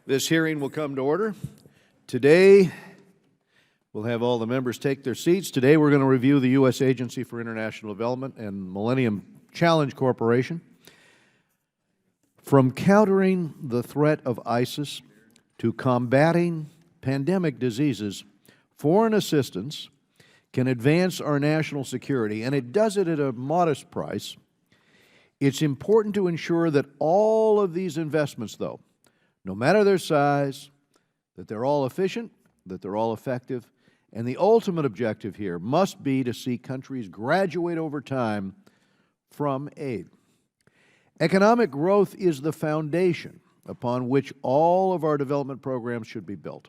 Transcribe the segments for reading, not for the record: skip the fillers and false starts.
This hearing will come to order. Today, we'll have all the members take their seats. Today, we're going to review the U.S. Agency for International Development and Millennium Challenge Corporation. From countering the threat of ISIS to combating pandemic diseases, foreign assistance can advance our national security, and it does it at a modest price. It's important to ensure that all of these investments, though, no matter their size, that they're all efficient, that they're all effective, and the ultimate objective here must be to see countries graduate over time from aid. Economic growth is the foundation upon which all of our development programs should be built.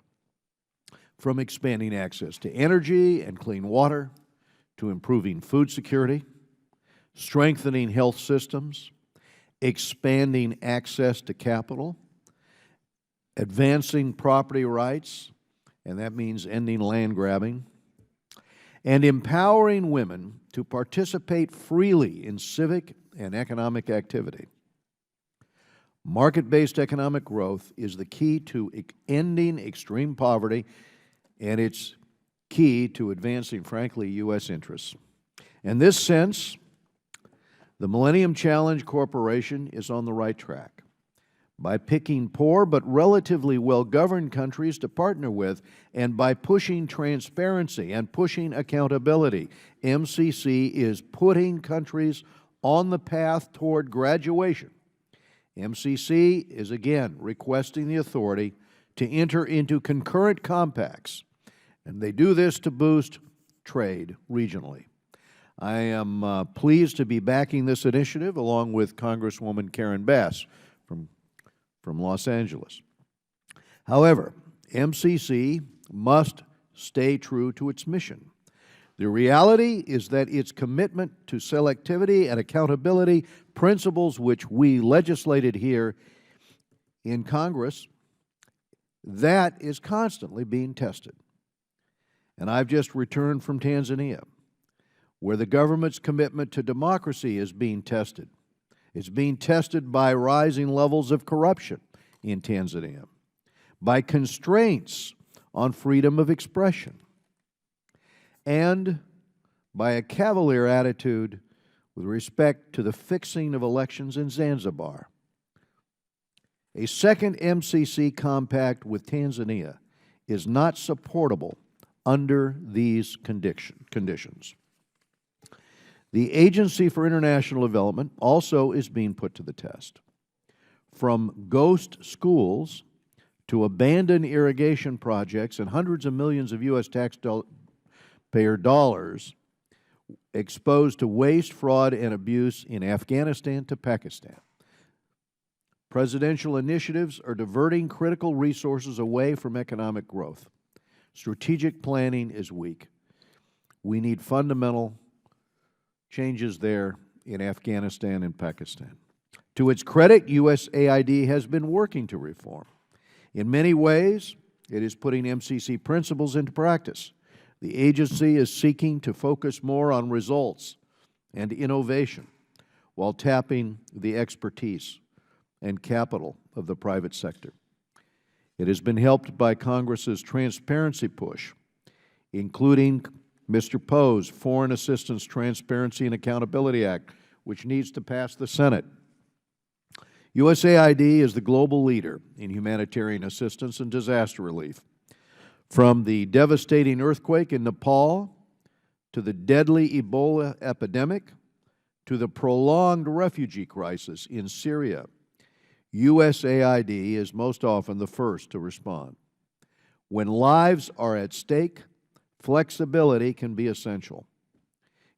From expanding access to energy and clean water, to improving food security, strengthening health systems, expanding access to capital, advancing property rights, and that means ending land grabbing, and empowering women to participate freely in civic and economic activity. Market-based economic growth is the key to ending extreme poverty, and it's key to advancing, frankly, U.S. interests. In this sense, the Millennium Challenge Corporation is on the right track. By picking poor but relatively well-governed countries to partner with, and by pushing transparency and pushing accountability, MCC is putting countries on the path toward graduation. MCC is again requesting the authority to enter into concurrent compacts, and they do this to boost trade regionally. I am pleased to be backing this initiative along with Congresswoman Karen Bass from Los Angeles. However, MCC must stay true to its mission. The reality is that its commitment to selectivity and accountability, principles which we legislated here in Congress, that is constantly being tested. And I've just returned from Tanzania, where the government's commitment to democracy is being tested. It's being tested by rising levels of corruption in Tanzania, by constraints on freedom of expression, and by a cavalier attitude with respect to the fixing of elections in Zanzibar. A second MCC compact with Tanzania is not supportable under these conditions. The Agency for International Development also is being put to the test. From ghost schools to abandoned irrigation projects and hundreds of millions of U.S. taxpayer dollars exposed to waste, fraud, and abuse in Afghanistan to Pakistan. Presidential initiatives are diverting critical resources away from economic growth. Strategic planning is weak. We need fundamental changes there in Afghanistan and Pakistan. To its credit, USAID has been working to reform. In many ways, it is putting MCC principles into practice. The agency is seeking to focus more on results and innovation while tapping the expertise and capital of the private sector. It has been helped by Congress's transparency push, including Mr. Poe's Foreign Assistance Transparency and Accountability Act, which needs to pass the Senate. USAID is the global leader in humanitarian assistance and disaster relief. From the devastating earthquake in Nepal, to the deadly Ebola epidemic, to the prolonged refugee crisis in Syria, USAID is most often the first to respond. When lives are at stake, flexibility can be essential.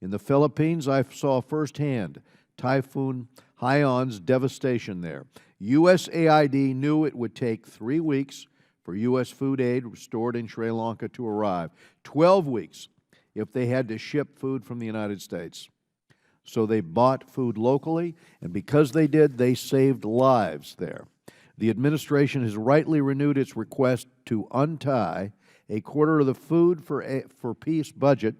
In the Philippines, I saw firsthand Typhoon Haion's devastation there. USAID knew it would take 3 weeks for U.S. food aid stored in Sri Lanka to arrive, 12 weeks if they had to ship food from the United States. So they bought food locally, and because they did, they saved lives there. The administration has rightly renewed its request to untie a quarter of the Food for Peace budget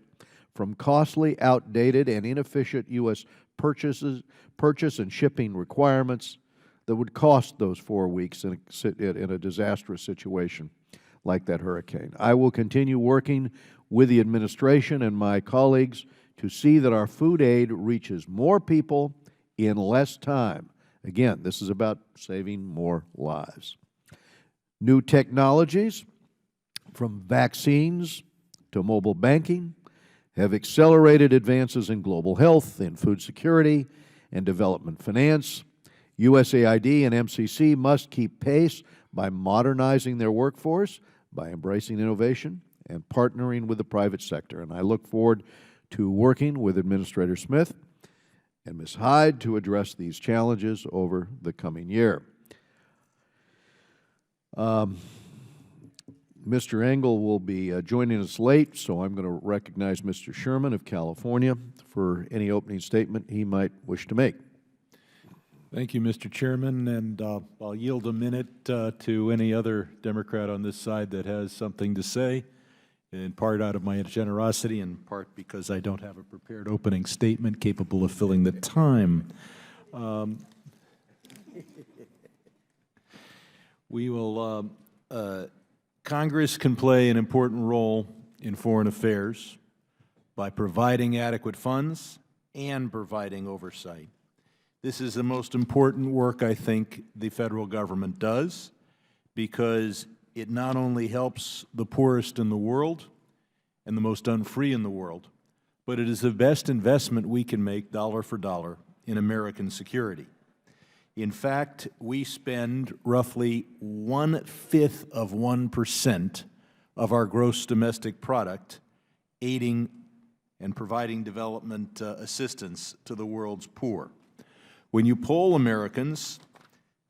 from costly, outdated, and inefficient U.S. purchase and shipping requirements. that would cost those 4 weeks in a disastrous situation like that hurricane. I will continue working with the administration and my colleagues to see that our food aid reaches more people in less time. Again, this is about saving more lives. New technologies, from vaccines to mobile banking, have accelerated advances in global health, in food security, and development finance. USAID and MCC must keep pace by modernizing their workforce, by embracing innovation, and partnering with the private sector. And I look forward to working with Administrator Smith and Ms. Hyde to address these challenges over the coming year. Mr. Engel will be joining us late, so I'm going to recognize Mr. Sherman of California for any opening statement he might wish to make. Thank you, Mr. Chairman, and I'll yield a minute to any other Democrat on this side that has something to say, in part out of my generosity, in part because I don't have a prepared opening statement capable of filling the time. Congress can play an important role in foreign affairs by providing adequate funds and providing oversight. This is the most important work I think the federal government does, because it not only helps the poorest in the world and the most unfree in the world, but it is the best investment we can make dollar for dollar in American security. In fact, we spend roughly 1/5 of 1% of our gross domestic product aiding and providing development assistance to the world's poor. When you poll Americans,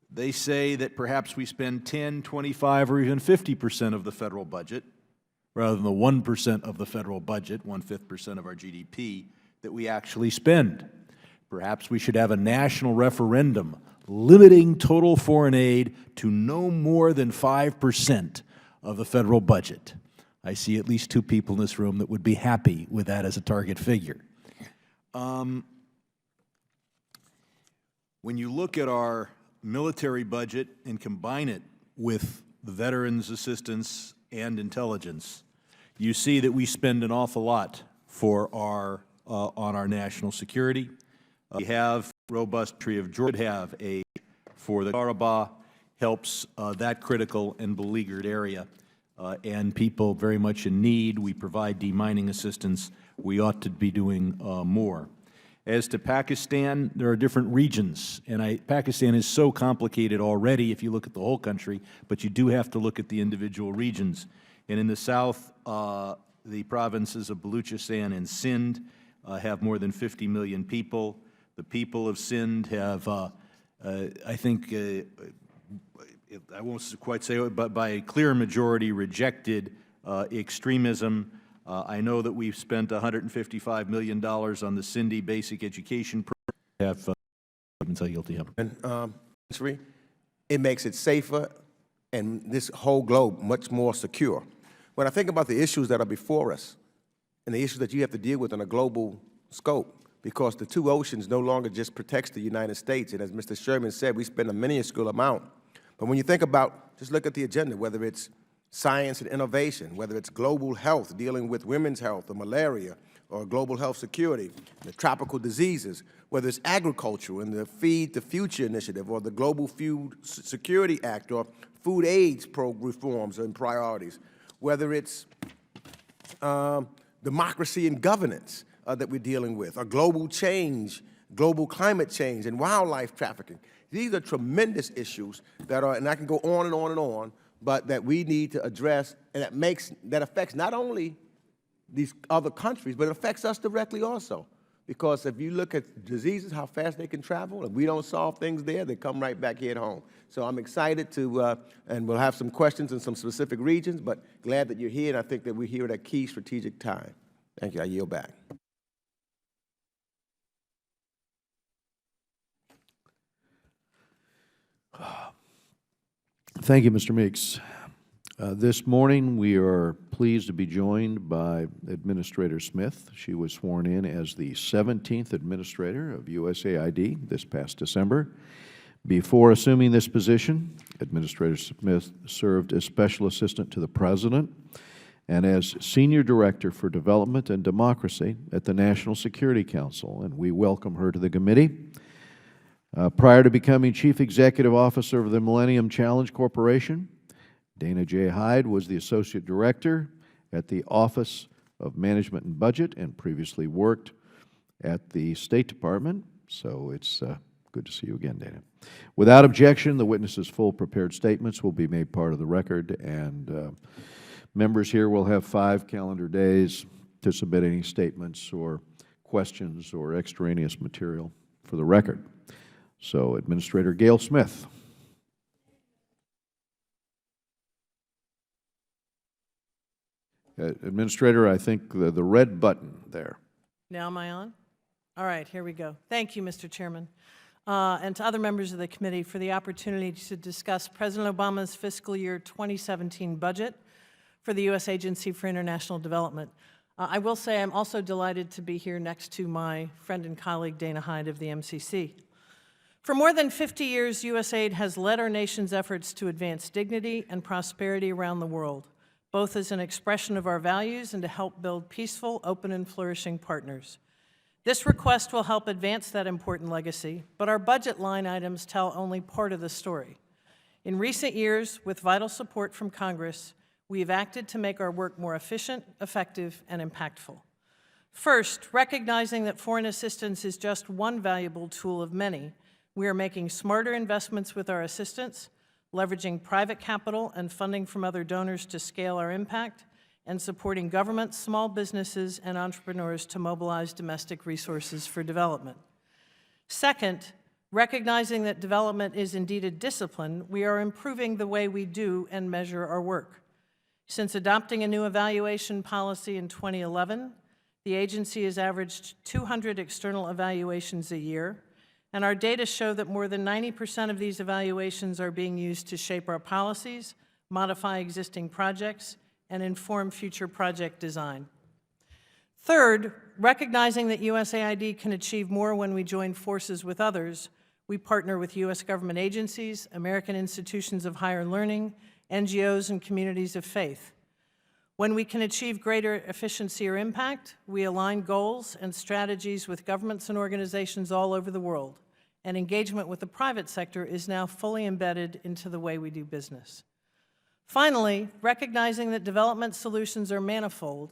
they say that perhaps we spend 10, 25, or even 50% of the federal budget, rather than the 1% of the federal budget, 1/5% of our GDP, that we actually spend. Perhaps we should have a national referendum limiting total foreign aid to no more than 5% of the federal budget. I see at least 2 people in this room that would be happy with that as a target figure. When you look at our military budget and combine it with the veterans assistance and intelligence, you see that we spend an awful lot for our on our national security. We have robust tree of Georgia, have a for the Karabakh, helps that critical and beleaguered area, and people very much in need. We provide demining assistance. We ought to be doing more. As to Pakistan, there are different regions, and Pakistan is so complicated already if you look at the whole country, but you do have to look at the individual regions. And in the south, the provinces of Baluchistan and Sindh have more than 50 million people. The people of Sindh have, I think, I won't quite say it, but by a clear majority rejected extremism. I know that we've spent $155 million on the Sindhi basic education program. It makes it safer and this whole globe much more secure. When I think about the issues that are before us and the issues that you have to deal with on a global scope, because the 2 oceans no longer just protects the United States, and as Mr. Sherman said, we spend a minuscule amount. But when you think about, just look at the agenda, whether it's science and innovation, whether it's global health, dealing with women's health or malaria, or global health security, the tropical diseases, whether it's agriculture and the Feed the Future initiative, or the Global Food Security Act, or food aids reforms and priorities, whether it's democracy and governance that we're dealing with, or global change, global climate change, and wildlife trafficking. These are tremendous issues that are, and I can go on and on and on, but that we need to address, and that affects not only these other countries, but it affects us directly also. Because if you look at diseases, how fast they can travel, if we don't solve things there, they come right back here at home. So I'm excited to, and we'll have some questions in some specific regions, but glad that you're here, and I think that we're here at a key strategic time. Thank you. I yield back. Thank you, Mr. Meeks. This morning, we are pleased to be joined by Administrator Smith. She was sworn in as the 17th Administrator of USAID this past December. Before assuming this position, Administrator Smith served as Special Assistant to the President and as Senior Director for Development and Democracy at the National Security Council, and we welcome her to the committee. Prior to becoming Chief Executive Officer of the Millennium Challenge Corporation, Dana J. Hyde was the Associate Director at the Office of Management and Budget and previously worked at the State Department, so it's good to see you again, Dana. Without objection, the witness's full prepared statements will be made part of the record, and members here will have 5 calendar days to submit any statements or questions or extraneous material for the record. So, Administrator Gail Smith. Administrator, I think the red button there. Now am I on? All right, here we go. Thank you, Mr. Chairman, and to other members of the committee for the opportunity to discuss President Obama's fiscal year 2017 budget for the U.S. Agency for International Development. I will say I'm also delighted to be here next to my friend and colleague Dana Hyde of the MCC. For more than 50 years, USAID has led our nation's efforts to advance dignity and prosperity around the world, both as an expression of our values and to help build peaceful, open, and flourishing partners. This request will help advance that important legacy, but our budget line items tell only part of the story. In recent years, with vital support from Congress, we have acted to make our work more efficient, effective, and impactful. First, recognizing that foreign assistance is just one valuable tool of many, we are making smarter investments with our assistance, leveraging private capital and funding from other donors to scale our impact, and supporting governments, small businesses, and entrepreneurs to mobilize domestic resources for development. Second, recognizing that development is indeed a discipline, we are improving the way we do and measure our work. Since adopting a new evaluation policy in 2011, the agency has averaged 200 external evaluations a year, and our data show that more than 90% of these evaluations are being used to shape our policies, modify existing projects, and inform future project design. Third, recognizing that USAID can achieve more when we join forces with others, we partner with U.S. government agencies, American institutions of higher learning, NGOs, and communities of faith. When we can achieve greater efficiency or impact, we align goals and strategies with governments and organizations all over the world, and engagement with the private sector is now fully embedded into the way we do business. Finally, recognizing that development solutions are manifold,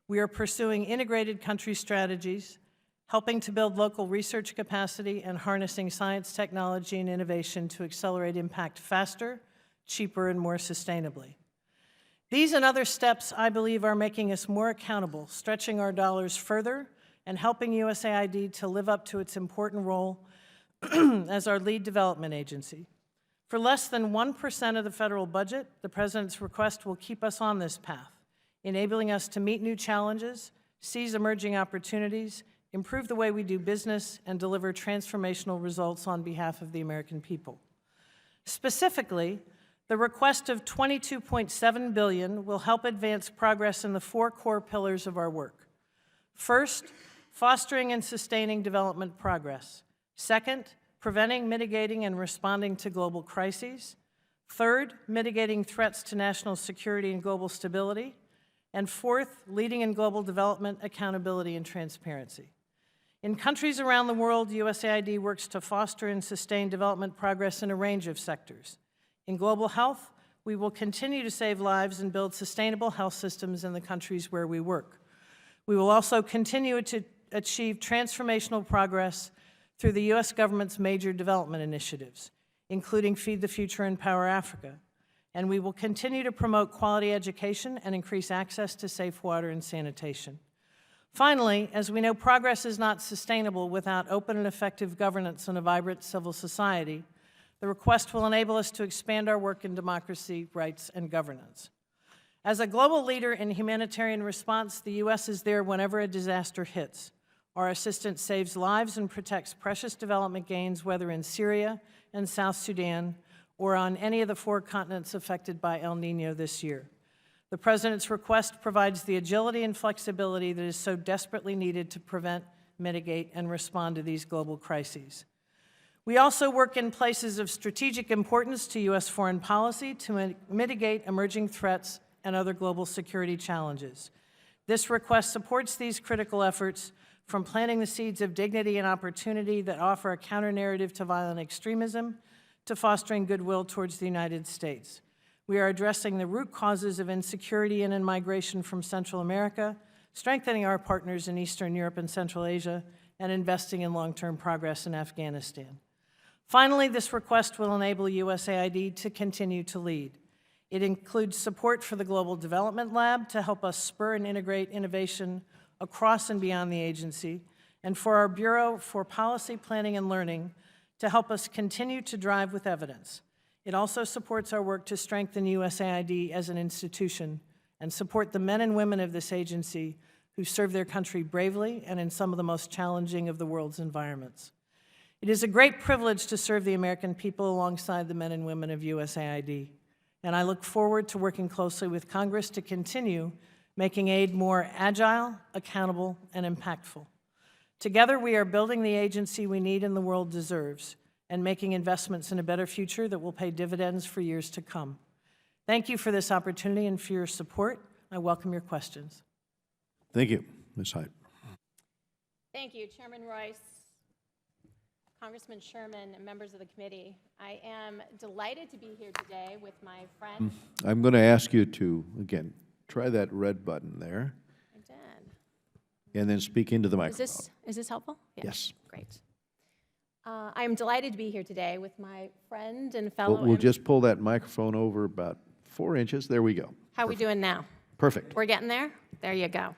we are pursuing integrated country strategies, helping to build local research capacity, and harnessing science, technology, and innovation to accelerate impact faster, cheaper, and more sustainably. These and other steps, I believe, are making us more accountable, stretching our dollars further, and helping USAID to live up to its important role as our lead development agency. For less than 1% of the federal budget, the President's request will keep us on this path, enabling us to meet new challenges, seize emerging opportunities, improve the way we do business, and deliver transformational results on behalf of the American people. Specifically, the request of $22.7 billion will help advance progress in the 4 core pillars of our work. First, fostering and sustaining development progress. Second, preventing, mitigating, and responding to global crises. Third, mitigating threats to national security and global stability. And fourth, leading in global development, accountability, and transparency. In countries around the world, USAID works to foster and sustain development progress in a range of sectors. In global health, we will continue to save lives and build sustainable health systems in the countries where we work. We will also continue to achieve transformational progress through the U.S. government's major development initiatives, including Feed the Future and Empower Africa. And we will continue to promote quality education and increase access to safe water and sanitation. Finally, as we know, progress is not sustainable without open and effective governance and a vibrant civil society. The request will enable us to expand our work in democracy, rights, and governance. As a global leader in humanitarian response, the U.S. is there whenever a disaster hits. Our assistance saves lives and protects precious development gains, whether in Syria and South Sudan or on any of the 4 continents affected by El Niño this year. The President's request provides the agility and flexibility that is so desperately needed to prevent, mitigate, and respond to these global crises. We also work in places of strategic importance to U.S. foreign policy to mitigate emerging threats and other global security challenges. This request supports these critical efforts, from planting the seeds of dignity and opportunity that offer a counter-narrative to violent extremism to fostering goodwill towards the United States. We are addressing the root causes of insecurity and in migration from Central America, strengthening our partners in Eastern Europe and Central Asia, and investing in long-term progress in Afghanistan. Finally, this request will enable USAID to continue to lead. It includes support for the Global Development Lab to help us spur and integrate innovation across and beyond the agency, and for our Bureau for Policy Planning and Learning to help us continue to drive with evidence. It also supports our work to strengthen USAID as an institution and support the men and women of this agency who serve their country bravely and in some of the most challenging of the world's environments. It is a great privilege to serve the American people alongside the men and women of USAID, and I look forward to working closely with Congress to continue making aid more agile, accountable, and impactful. Together, we are building the agency we need and the world deserves, and making investments in a better future that will pay dividends for years to come. Thank you for this opportunity and for your support. I welcome your questions. Thank you, Ms. Hyde. Thank you, Chairman Royce, Congressman Sherman, and members of the committee. I am delighted to be here today with my friend. I'm going to ask you to, again, try that red button there, I did. and then speak into the microphone. Is this helpful? Yeah. Yes. Great. I am delighted to be here today with my friend and fellow. We'll just pull that microphone over about 4 inches. There we go. How are we doing now? Perfect. We're getting there? There you go.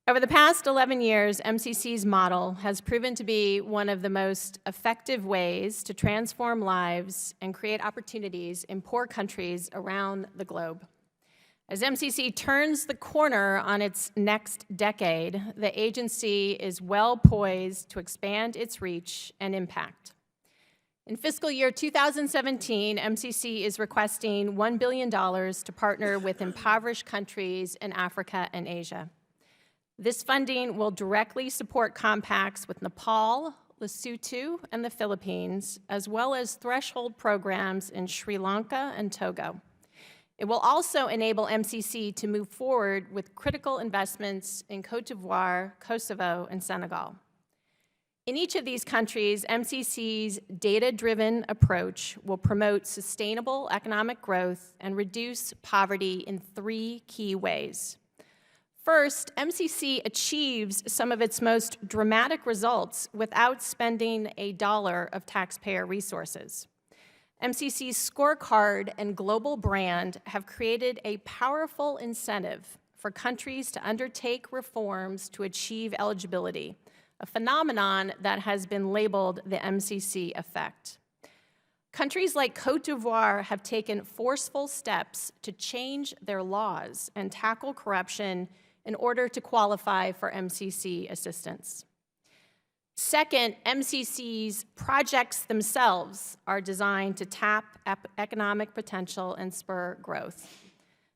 Over the past 11 years, MCC's model has proven to be one of the most effective ways to transform lives and create opportunities in poor countries around the globe. As MCC turns the corner on its next decade, the agency is well poised to expand its reach and impact. In fiscal year 2017, MCC is requesting $1 billion to partner with impoverished countries in Africa and Asia. This funding will directly support compacts with Nepal, Lesotho, and the Philippines, as well as threshold programs in Sri Lanka and Togo. It will also enable MCC to move forward with critical investments in Côte d'Ivoire, Kosovo, and Senegal. In each of these countries, MCC's data-driven approach will promote sustainable economic growth and reduce poverty in 3 key ways. First, MCC achieves some of its most dramatic results without spending a dollar of taxpayer resources. MCC's scorecard and global brand have created a powerful incentive for countries to undertake reforms to achieve eligibility, a phenomenon that has been labeled the MCC effect. Countries like Côte d'Ivoire have taken forceful steps to change their laws and tackle corruption in order to qualify for MCC assistance. Second, MCC's projects themselves are designed to tap economic potential and spur growth.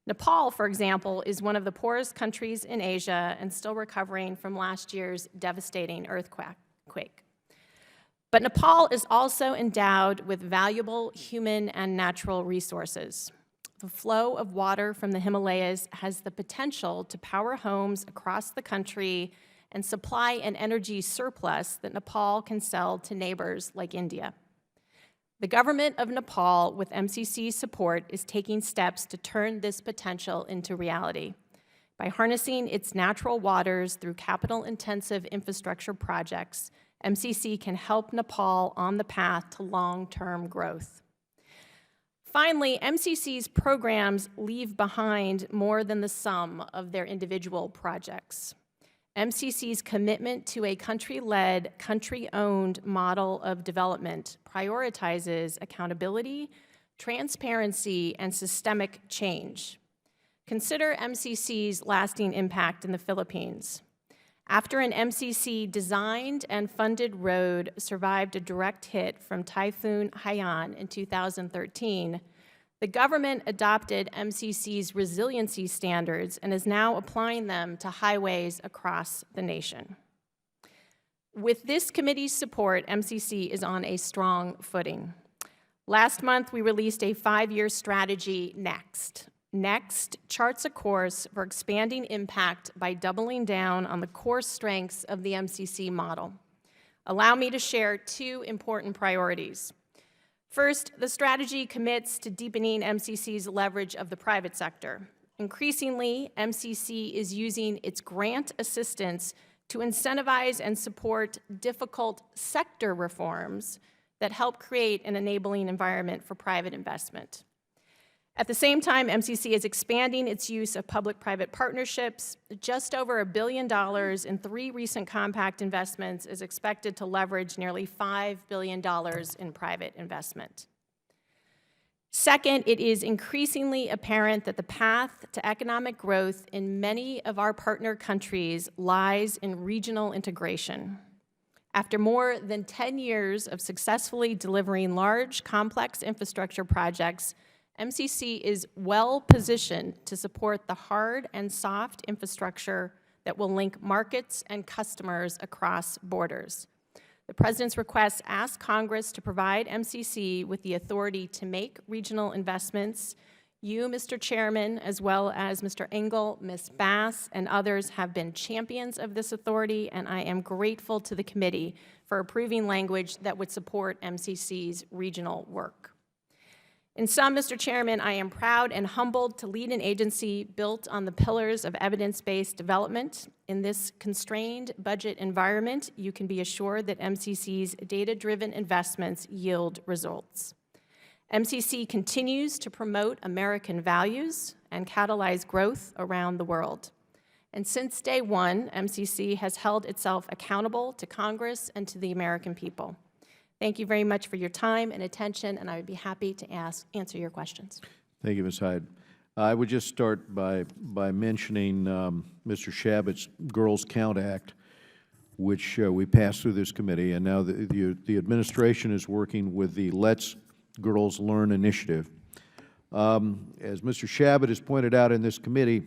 Nepal, for example, is one of the poorest countries in Asia and still recovering from last year's devastating earthquake. But Nepal is also endowed with valuable human and natural resources. The flow of water from the Himalayas has the potential to power homes across the country and supply an energy surplus that Nepal can sell to neighbors like India. The government of Nepal, with MCC's support, is taking steps to turn this potential into reality. By harnessing its natural waters through capital-intensive infrastructure projects, MCC can help Nepal on the path to long-term growth. Finally, MCC's programs leave behind more than the sum of their individual projects. MCC's commitment to a country-led, country-owned model of development prioritizes accountability, transparency, and systemic change. Consider MCC's lasting impact in the Philippines. After an MCC designed and funded road survived a direct hit from Typhoon Haiyan in 2013, the government adopted MCC's resiliency standards and is now applying them to highways across the nation. With this committee's support, MCC is on a strong footing. Last month, we released a 5-year strategy, Next. Next charts a course for expanding impact by doubling down on the core strengths of the MCC model. Allow me to share 2 important priorities. First, the strategy commits to deepening MCC's leverage of the private sector. Increasingly, MCC is using its grant assistance to incentivize and support difficult sector reforms that help create an enabling environment for private investment. At the same time, MCC is expanding its use of public-private partnerships. Just over $1 billion in 3 recent compact investments is expected to leverage nearly $5 billion in private investment. Second, it is increasingly apparent that the path to economic growth in many of our partner countries lies in regional integration. After more than 10 years of successfully delivering large, complex infrastructure projects, MCC is well positioned to support the hard and soft infrastructure that will link markets and customers across borders. The President's request asks Congress to provide MCC with the authority to make regional investments. You, Mr. Chairman, as well as Mr. Engel, Ms. Bass, and others have been champions of this authority, and I am grateful to the committee for approving language that would support MCC's regional work. In sum, Mr. Chairman, I am proud and humbled to lead an agency built on the pillars of evidence-based development. In this constrained budget environment, you can be assured that MCC's data-driven investments yield results. MCC continues to promote American values and catalyze growth around the world. And since day one, MCC has held itself accountable to Congress and to the American people. Thank you very much for your time and attention, and I would be happy to answer your questions. Thank you, Ms. Hyde. I would just start by mentioning Mr. Shabbat's Girls Count Act, which we passed through this committee, and now the administration is working with the Let's Girls Learn initiative. As Mr. Shabbat has pointed out in this committee,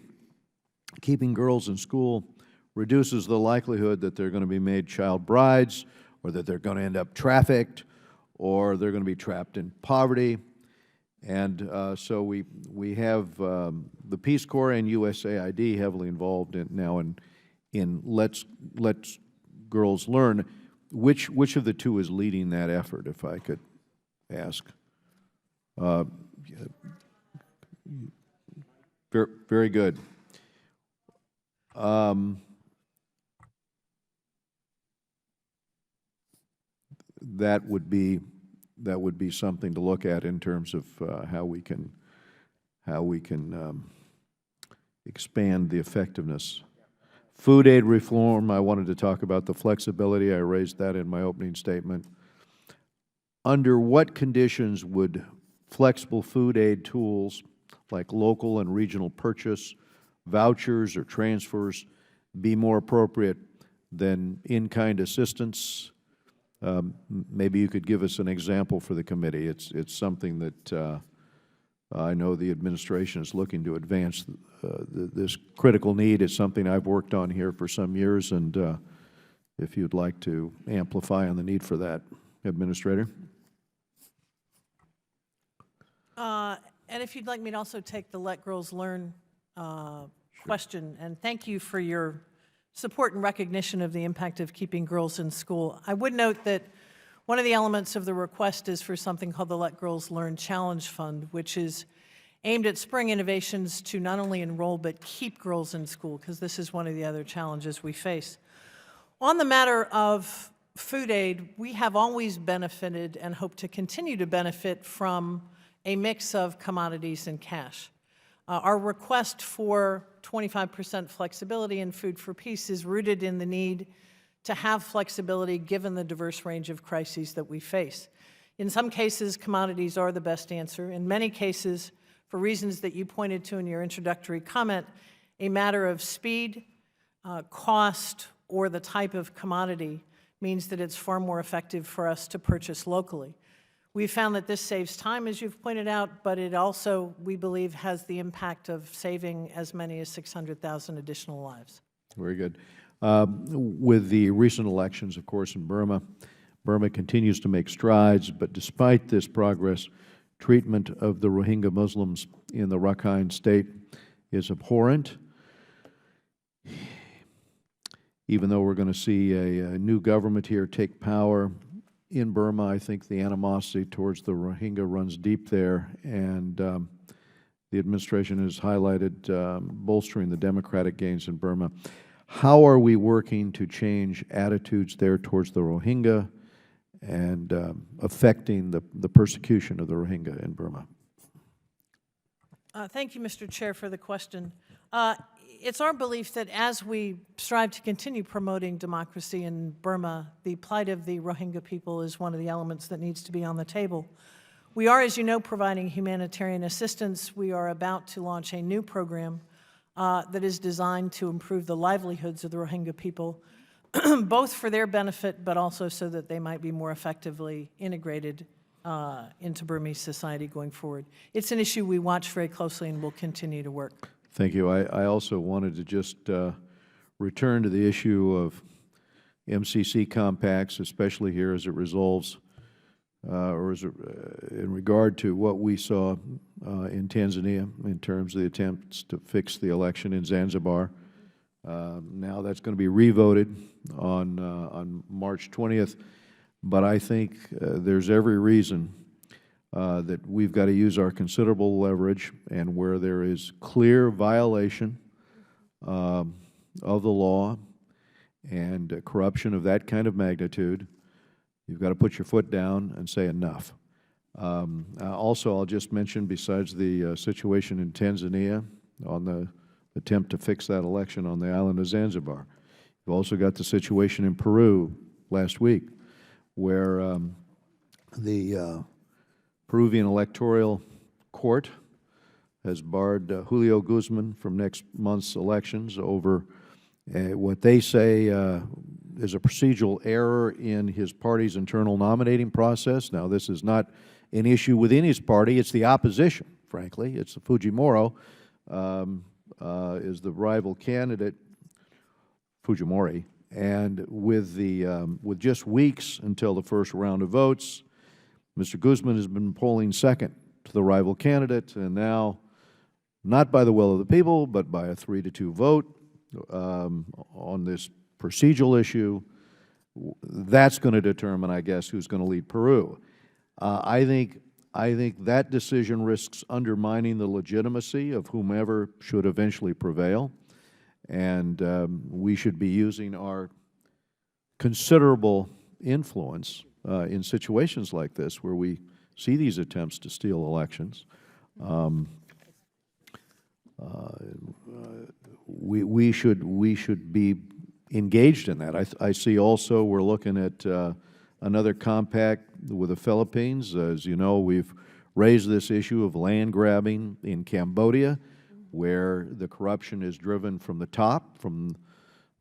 keeping girls in school reduces the likelihood that they're going to be made child brides, or that they're going to end up trafficked, or they're going to be trapped in poverty. And so we have the Peace Corps and USAID heavily involved now in Let's Girls Learn. Which of the two is leading that effort, if I could ask? Very good. That would be something to look at in terms of how we can expand the effectiveness. Food aid reform, I wanted to talk about the flexibility. I raised that in my opening statement. Under what conditions would flexible food aid tools like local and regional purchase, vouchers, or transfers be more appropriate than in-kind assistance? Maybe you could give us an example for the committee. It's something that I know the administration is looking to advance. This critical need is something I've worked on here for some years, and if you'd like to amplify on the need for that, Administrator. And if you'd like me to also take the Let Girls Learn question, and thank you for your support and recognition of the impact of keeping girls in school. I would note that one of the elements of the request is for something called the Let Girls Learn Challenge Fund, which is aimed at spring innovations to not only enroll but keep girls in school, because this is one of the other challenges we face. On the matter of food aid, we have always benefited and hope to continue to benefit from a mix of commodities and cash. Our request for 25% flexibility in Food for Peace is rooted in the need to have flexibility given the diverse range of crises that we face. In some cases, commodities are the best answer. In many cases, for reasons that you pointed to in your introductory comment, a matter of speed, cost, or the type of commodity means that it's far more effective for us to purchase locally. We've found that this saves time, as you've pointed out, but it also, we believe, has the impact of saving as many as 600,000 additional lives. Very good. With the recent elections, of course, in Burma, Burma continues to make strides, but despite this progress, treatment of the Rohingya Muslims in the Rakhine State is abhorrent. Even though we're going to see a new government here take power in Burma, I think the animosity towards the Rohingya runs deep there, and the administration has highlighted bolstering the democratic gains in Burma. How are we working to change attitudes there towards the Rohingya and affecting the persecution of the Rohingya in Burma? Thank you, Mr. Chair, for the question. It's our belief that as we strive to continue promoting democracy in Burma, the plight of the Rohingya people is one of the elements that needs to be on the table. We are, as you know, providing humanitarian assistance. We are about to launch a new program that is designed to improve the livelihoods of the Rohingya people, both for their benefit, but also so that they might be more effectively integrated into Burmese society going forward. It's an issue we watch very closely and will continue to work. Thank you. I also wanted to just return to the issue of MCC compacts, especially here as it resolves, or as in regard to what we saw in Tanzania in terms of the attempts to fix the election in Zanzibar. Now that's going to be revoted on March 20th, but I think there's every reason that we've got to use our considerable leverage, and where there is clear violation of the law and corruption of that kind of magnitude, you've got to put your foot down and say enough. Also, I'll just mention, besides the situation in Tanzania on the attempt to fix that election on the island of Zanzibar, you've also got the situation in Peru last week, where the Peruvian electoral court has barred Julio Guzman from next month's elections over what they say is a procedural error in his party's internal nominating process. Now, this is not an issue within his party. It's the opposition, frankly. It's Fujimori is the rival candidate, Fujimori. And with just weeks until the first round of votes, Mr. Guzman has been polling second to the rival candidate, and now, not by the will of the people, but by a 3-2 vote on this procedural issue, that's going to determine, I guess, who's going to lead Peru. I think that decision risks undermining the legitimacy of whomever should eventually prevail, and we should be using our considerable influence in situations like this, where we see these attempts to steal elections. We should be engaged in that. I see also we're looking at another compact with the Philippines. As you know, we've raised this issue of land grabbing in Cambodia, where the corruption is driven from the top, from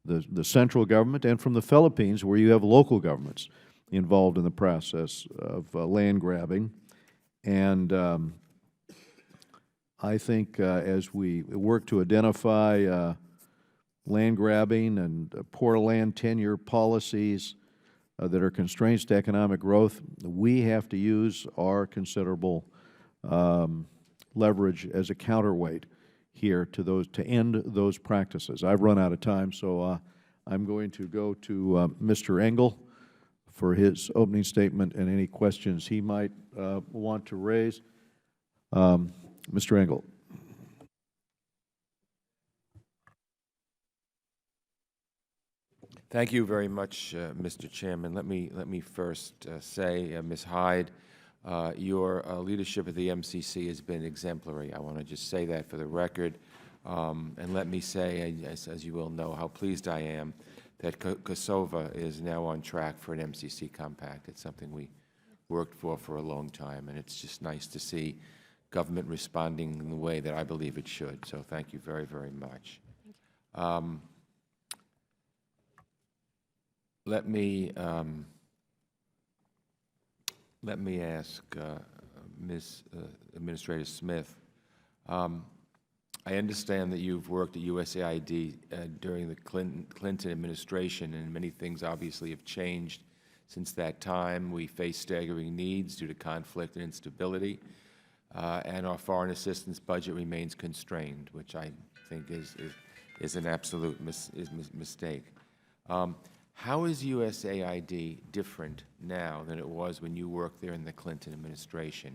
the central government, and from the Philippines, where you have local governments involved in the process of land grabbing. And I think as we work to identify land grabbing and poor land tenure policies that are constraints to economic growth, we have to use our considerable leverage as a counterweight here to end those practices. I've run out of time, so I'm going to go to Mr. Engel for his opening statement and any questions he might want to raise. Mr. Engel. Thank you very much, Mr. Chairman. Let me first say, Ms. Hyde, your leadership of the MCC has been exemplary. I want to just say that for the record. And let me say, as you will know, how pleased I am that Kosovo is now on track for an MCC compact. It's something we worked for a long time, and it's just nice to see government responding in the way that I believe it should. So thank you very, very much. Let me ask Ms. Administrator Smith, I understand that you've worked at USAID during the Clinton administration, and many things obviously have changed since that time. We face staggering needs due to conflict and instability, and our foreign assistance budget remains constrained, which I think is an absolute mistake. How is USAID different now than it was when you worked there in the Clinton administration?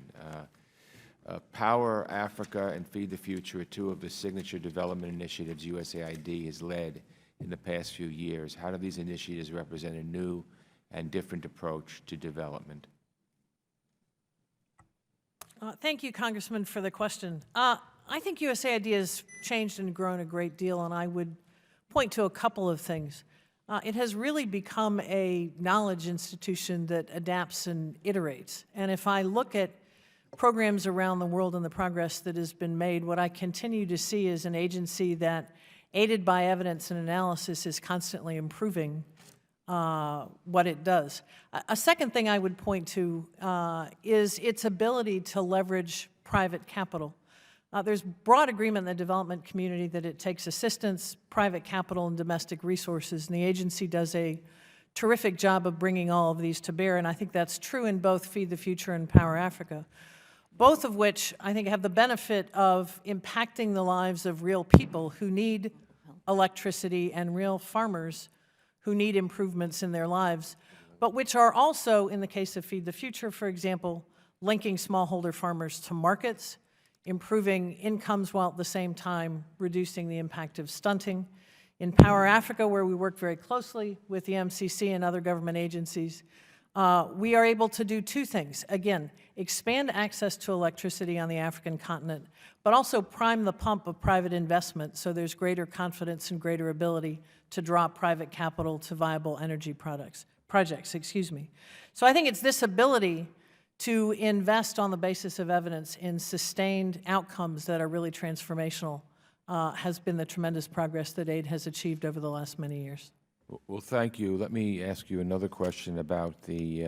Power Africa and Feed the Future are two of the signature development initiatives USAID has led in the past few years. How do these initiatives represent a new and different approach to development? Thank you, Congressman, for the question. I think USAID has changed and grown a great deal, and I would point to a couple of things. It has really become a knowledge institution that adapts and iterates. And if I look at programs around the world and the progress that has been made, what I continue to see is an agency that, aided by evidence and analysis, is constantly improving what it does. A second thing I would point to is its ability to leverage private capital. There's broad agreement in the development community that it takes assistance, private capital, and domestic resources, and the agency does a terrific job of bringing all of these to bear, and I think that's true in both Feed the Future and Power Africa, both of which I think have the benefit of impacting the lives of real people who need electricity and real farmers who need improvements in their lives, but which are also, in the case of Feed the Future, for example, linking smallholder farmers to markets, improving incomes while at the same time reducing the impact of stunting. In Power Africa, where we work very closely with the MCC and other government agencies, we are able to do two things. Again, expand access to electricity on the African continent, but also prime the pump of private investment so there's greater confidence and greater ability to draw private capital to viable energy projects. So I think it's this ability to invest on the basis of evidence in sustained outcomes that are really transformational has been the tremendous progress that aid has achieved over the last many years. Well, thank you. Let me ask you another question about the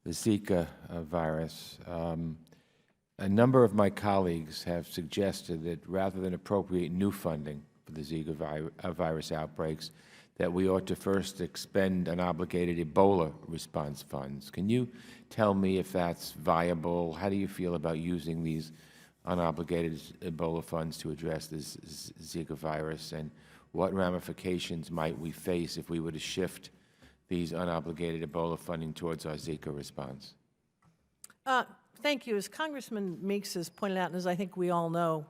Zika virus. A number of my colleagues have suggested that rather than appropriate new funding for the Zika virus outbreaks, that we ought to first expend unobligated Ebola response funds. Can you tell me if that's viable? How do you feel about using these unobligated Ebola funds to address this Zika virus, and what ramifications might we face if we were to shift these unobligated Ebola funding towards our Zika response? Thank you. As Congressman Meeks has pointed out, and as I think we all know,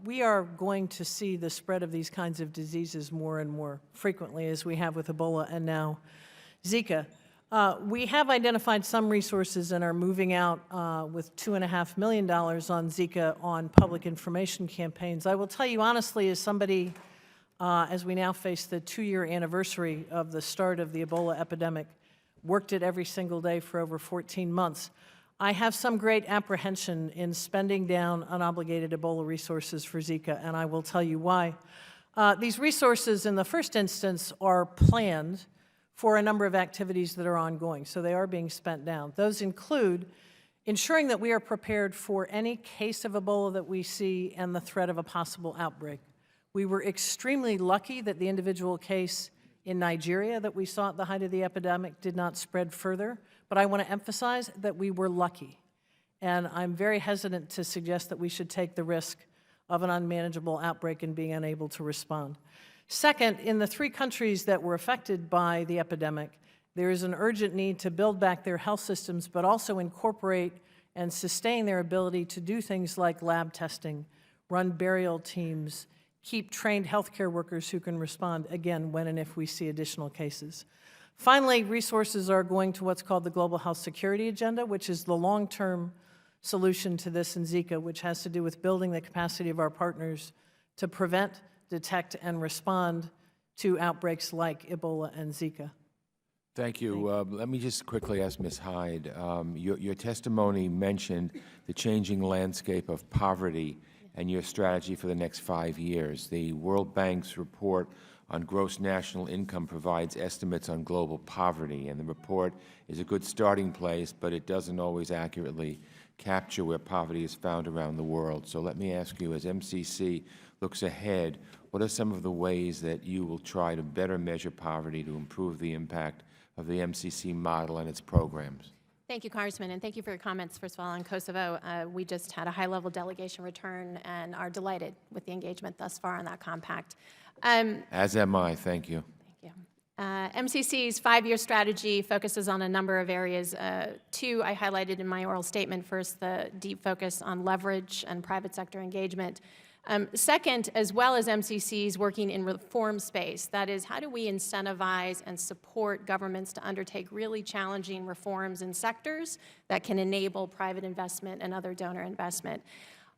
we are going to see the spread of these kinds of diseases more and more frequently, as we have with Ebola and now Zika. We have identified some resources and are moving out with $2.5 million on Zika on public information campaigns. I will tell you honestly, as somebody, as we now face the 2-year anniversary of the start of the Ebola epidemic, worked it every single day for over 14 months, I have some great apprehension in spending down unobligated Ebola resources for Zika, and I will tell you why. These resources, in the first instance, are planned for a number of activities that are ongoing, so they are being spent down. Those include ensuring that we are prepared for any case of Ebola that we see and the threat of a possible outbreak. We were extremely lucky that the individual case in Nigeria that we saw at the height of the epidemic did not spread further, but I want to emphasize that we were lucky. And I'm very hesitant to suggest that we should take the risk of an unmanageable outbreak and being unable to respond. Second, in the 3 countries that were affected by the epidemic, there is an urgent need to build back their health systems, but also incorporate and sustain their ability to do things like lab testing, run burial teams, keep trained healthcare workers who can respond, again, when and if we see additional cases. Finally, resources are going to what's called the Global Health Security Agenda, which is the long-term solution to this in Zika, which has to do with building the capacity of our partners to prevent, detect, and respond to outbreaks like Ebola and Zika. Thank you. Let me just quickly ask Ms. Hyde. Your testimony mentioned the changing landscape of poverty and your strategy for the next 5 years. The World Bank's report on gross national income provides estimates on global poverty, and the report is a good starting place, but it doesn't always accurately capture where poverty is found around the world. So let me ask you, as MCC looks ahead, what are some of the ways that you will try to better measure poverty to improve the impact of the MCC model and its programs? Thank you, Congressman, and thank you for your comments, first of all, on Kosovo. We just had a high-level delegation return and are delighted with the engagement thus far on that compact. As am I. Thank you. Thank you. MCC's 5-year strategy focuses on a number of areas. Two I highlighted in my oral statement. First, the deep focus on leverage and private sector engagement. Second, as well as MCC's working in reform space, that is, how do we incentivize and support governments to undertake really challenging reforms in sectors that can enable private investment and other donor investment.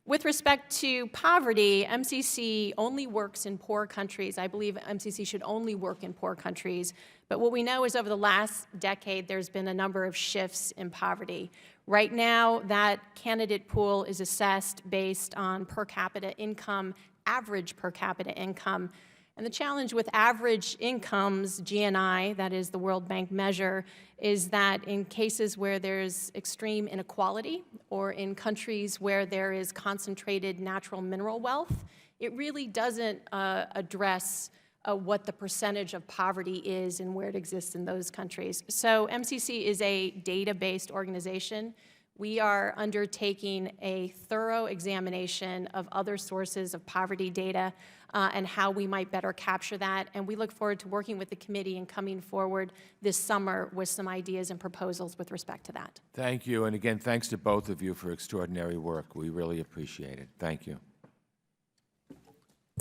With respect to poverty, MCC only works in poor countries. I believe MCC should only work in poor countries. But what we know is over the last decade, there's been a number of shifts in poverty. Right now, that candidate pool is assessed based on per capita income, average per capita income. And the challenge with average incomes, GNI, that is the World Bank measure, is that in cases where there's extreme inequality or in countries where there is concentrated natural mineral wealth, it really doesn't address what the percentage of poverty is and where it exists in those countries. So MCC is a data-based organization. We are undertaking a thorough examination of other sources of poverty data and how we might better capture that. And we look forward to working with the committee and coming forward this summer with some ideas and proposals with respect to that. Thank you. And again, thanks to both of you for extraordinary work. We really appreciate it. Thank you.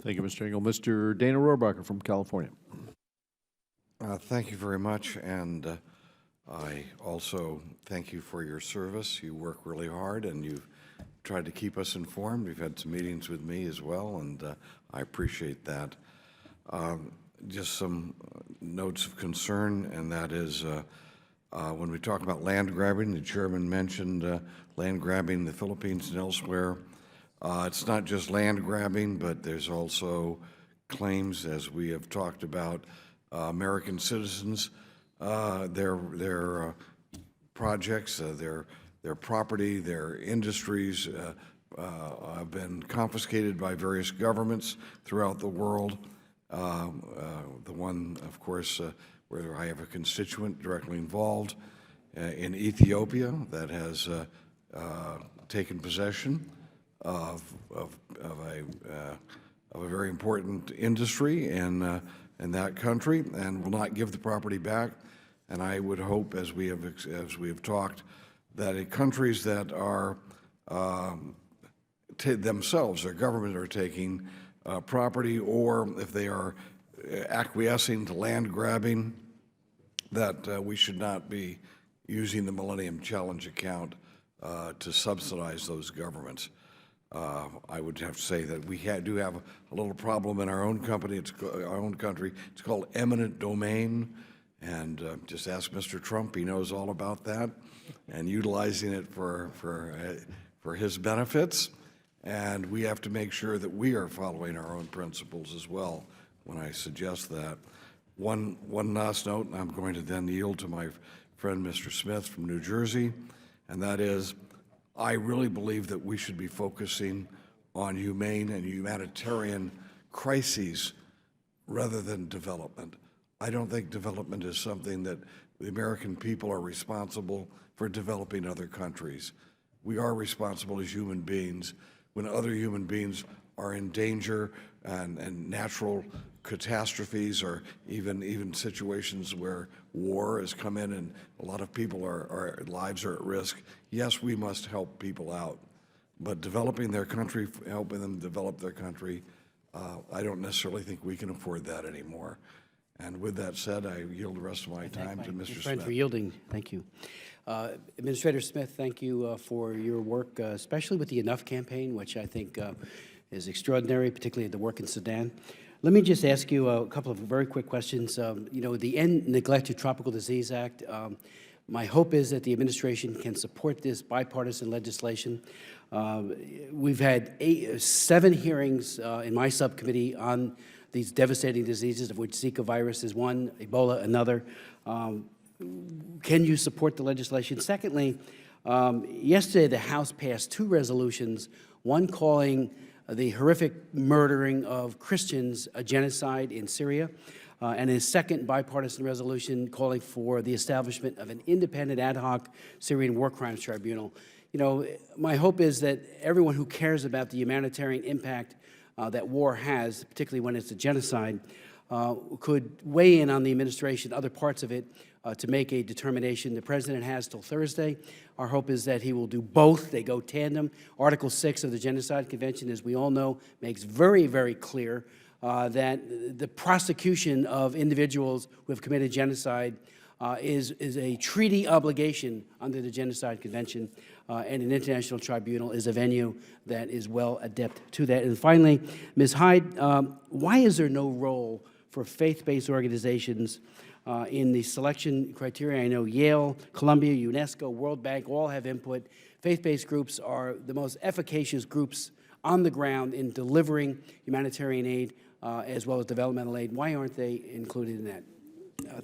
Thank you, Mr. Engel. Mr. Dana Rohrabacher from California. Thank you very much, and I also thank you for your service. You work really hard, and you've tried to keep us informed. You've had some meetings with me as well, and I appreciate that. Just some notes of concern, and that is when we talk about land grabbing, the chairman mentioned land grabbing in the Philippines and elsewhere. It's not just land grabbing, but there's also claims, as we have talked about, American citizens, their projects, their property, their industries have been confiscated by various governments throughout the world. The one, of course, where I have a constituent directly involved in Ethiopia that has taken possession of a very important industry in that country and will not give the property back. And I would hope, as we have talked, that in countries that are themselves, their government are taking property, or if they are acquiescing to land grabbing, that we should not be using the Millennium Challenge account to subsidize those governments. I would have to say that we do have a little problem in our own company. Our own country. It's called eminent domain, and just ask Mr. Trump. He knows all about that, and utilizing it for his benefits. And we have to make sure that we are following our own principles as well when I suggest that. One last note, and I'm going to then yield to my friend Mr. Smith from New Jersey, and that is, I really believe that we should be focusing on humane and humanitarian crises rather than development. I don't think development is something that the American people are responsible for developing other countries. We are responsible as human beings when other human beings are in danger and natural catastrophes, or even situations where war has come in and a lot of people lives are at risk. Yes, we must help people out, but developing their country, helping them develop their country, I don't necessarily think we can afford that anymore. And with that said, I yield the rest of my time to Mr. Smith. For yielding. Thank you. Administrator Smith, thank you for your work, especially with the Enough campaign, which I think is extraordinary, particularly the work in Sudan. Let me just ask you a couple of very quick questions. You know, the End Neglect to Tropical Disease Act, my hope is that the administration can support this bipartisan legislation. We've had 7 hearings in my subcommittee on these devastating diseases, of which Zika virus is one, Ebola another. Can you support the legislation? Secondly, Yesterday, the House passed 2 resolutions, one calling the horrific murdering of Christians a genocide in Syria, and a second bipartisan resolution calling for the establishment of an independent ad hoc Syrian war crimes tribunal. You know, my hope is that everyone who cares about the humanitarian impact that war has, particularly when it's a genocide, could weigh in on the administration, other parts of it, to make a determination. The President has till Thursday. Our hope is that he will do both. They go tandem. Article 6 of the Genocide Convention, as we all know, makes very, very clear that the prosecution of individuals who have committed genocide is a treaty obligation under the Genocide Convention, and an international tribunal is a venue that is well adept to that. And finally, Ms. Hyde, why is there no role for faith-based organizations in the selection criteria? I know Yale, Columbia, UNESCO, World Bank all have input. Faith-based groups are the most efficacious groups on the ground in delivering humanitarian aid as well as developmental aid. Why aren't they included in that?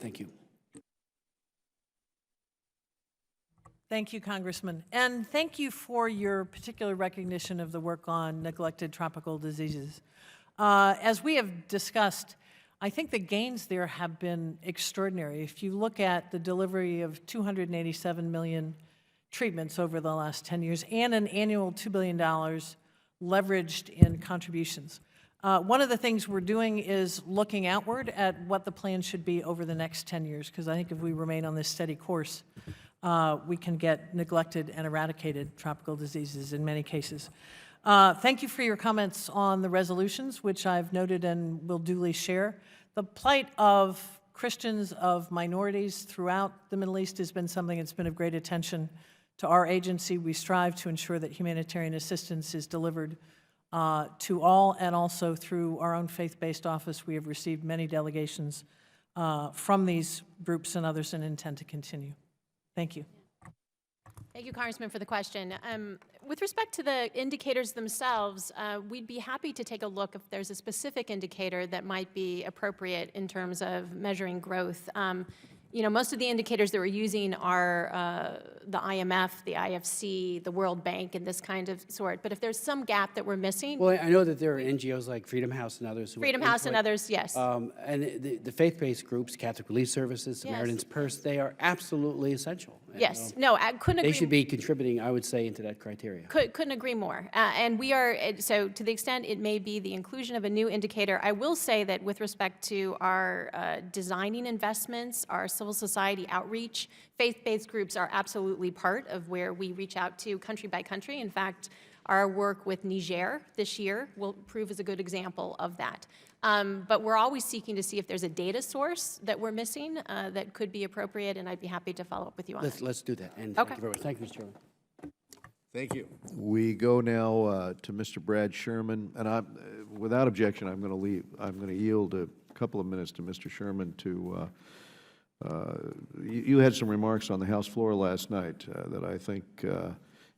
Thank you. Thank you, Congressman. And thank you for your particular recognition of the work on neglected tropical diseases. As we have discussed, I think the gains there have been extraordinary. If you look at the delivery of 287 million treatments over the last 10 years and an annual $2 billion leveraged in contributions. One of the things we're doing is looking outward at what the plan should be over the next 10 years, because I think if we remain on this steady course, we can get neglected and eradicated tropical diseases in many cases. Thank you for your comments on the resolutions, which I've noted and will duly share. The plight of Christians, of minorities throughout the Middle East has been something that's been of great attention to our agency. We strive to ensure that humanitarian assistance is delivered to all, and also through our own faith-based office. We have received many delegations from these groups and others and intend to continue. Thank you. Thank you, Congressman, for the question. With respect to the indicators themselves, we'd be happy to take a look if there's a specific indicator that might be appropriate in terms of measuring growth. You know, most of the indicators that we're using are the IMF, the IFC, the World Bank, and this kind of sort. But if there's some gap that we're missing. Well, I know that there are NGOs like Freedom House and others. Freedom House and others, yes. And the faith-based groups, Catholic Relief Services, Samaritan's Purse, they are absolutely essential. Yes, no, I couldn't agree. They should be contributing, I would say, into that criteria. Couldn't agree more. And we are, so to the extent it may be the inclusion of a new indicator, I will say that with respect to our designing investments, our civil society outreach, faith-based groups are absolutely part of where we reach out to country by country. In fact, our work with Niger this year will prove as a good example of that. But we're always seeking to see if there's a data source that we're missing that could be appropriate, and I'd be happy to follow up with you on that. Let's do that. And Okay. thank you very much. Thank you, Mr. Chairman. Thank you. We go now to Mr. Brad Sherman, and without objection, I'm going to yield a couple of minutes to Mr. Sherman to. You had some remarks on the House floor last night that I think,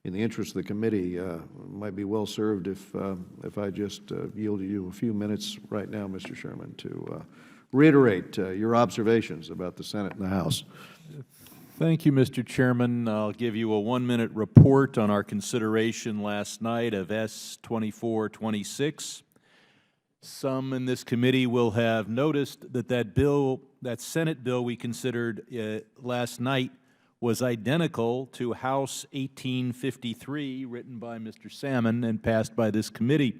in the interest of the committee, might be well served if I just yielded you a few minutes right now, Mr. Sherman, to reiterate your observations about the Senate and the House. Thank you, Mr. Chairman. I'll give you a 1-minute report on our consideration last night of S. 2426. Some in this committee will have noticed that that Senate bill we considered last night was identical to House 1853, written by Mr. Salmon and passed by this committee.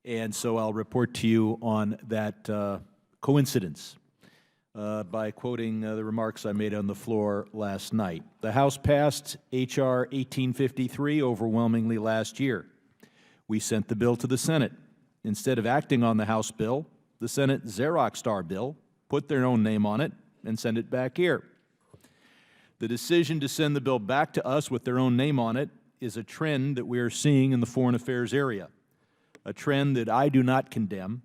And so I'll report to you on that coincidence by quoting the remarks I made on the floor last night. The House passed H.R. 1853 overwhelmingly last year. We sent the bill to the Senate. Instead of acting on the House bill, the Senate Xeroxed our bill, put their own name on it, and sent it back here. The decision to send the bill back to us with their own name on it is a trend that we are seeing in the foreign affairs area, a trend that I do not condemn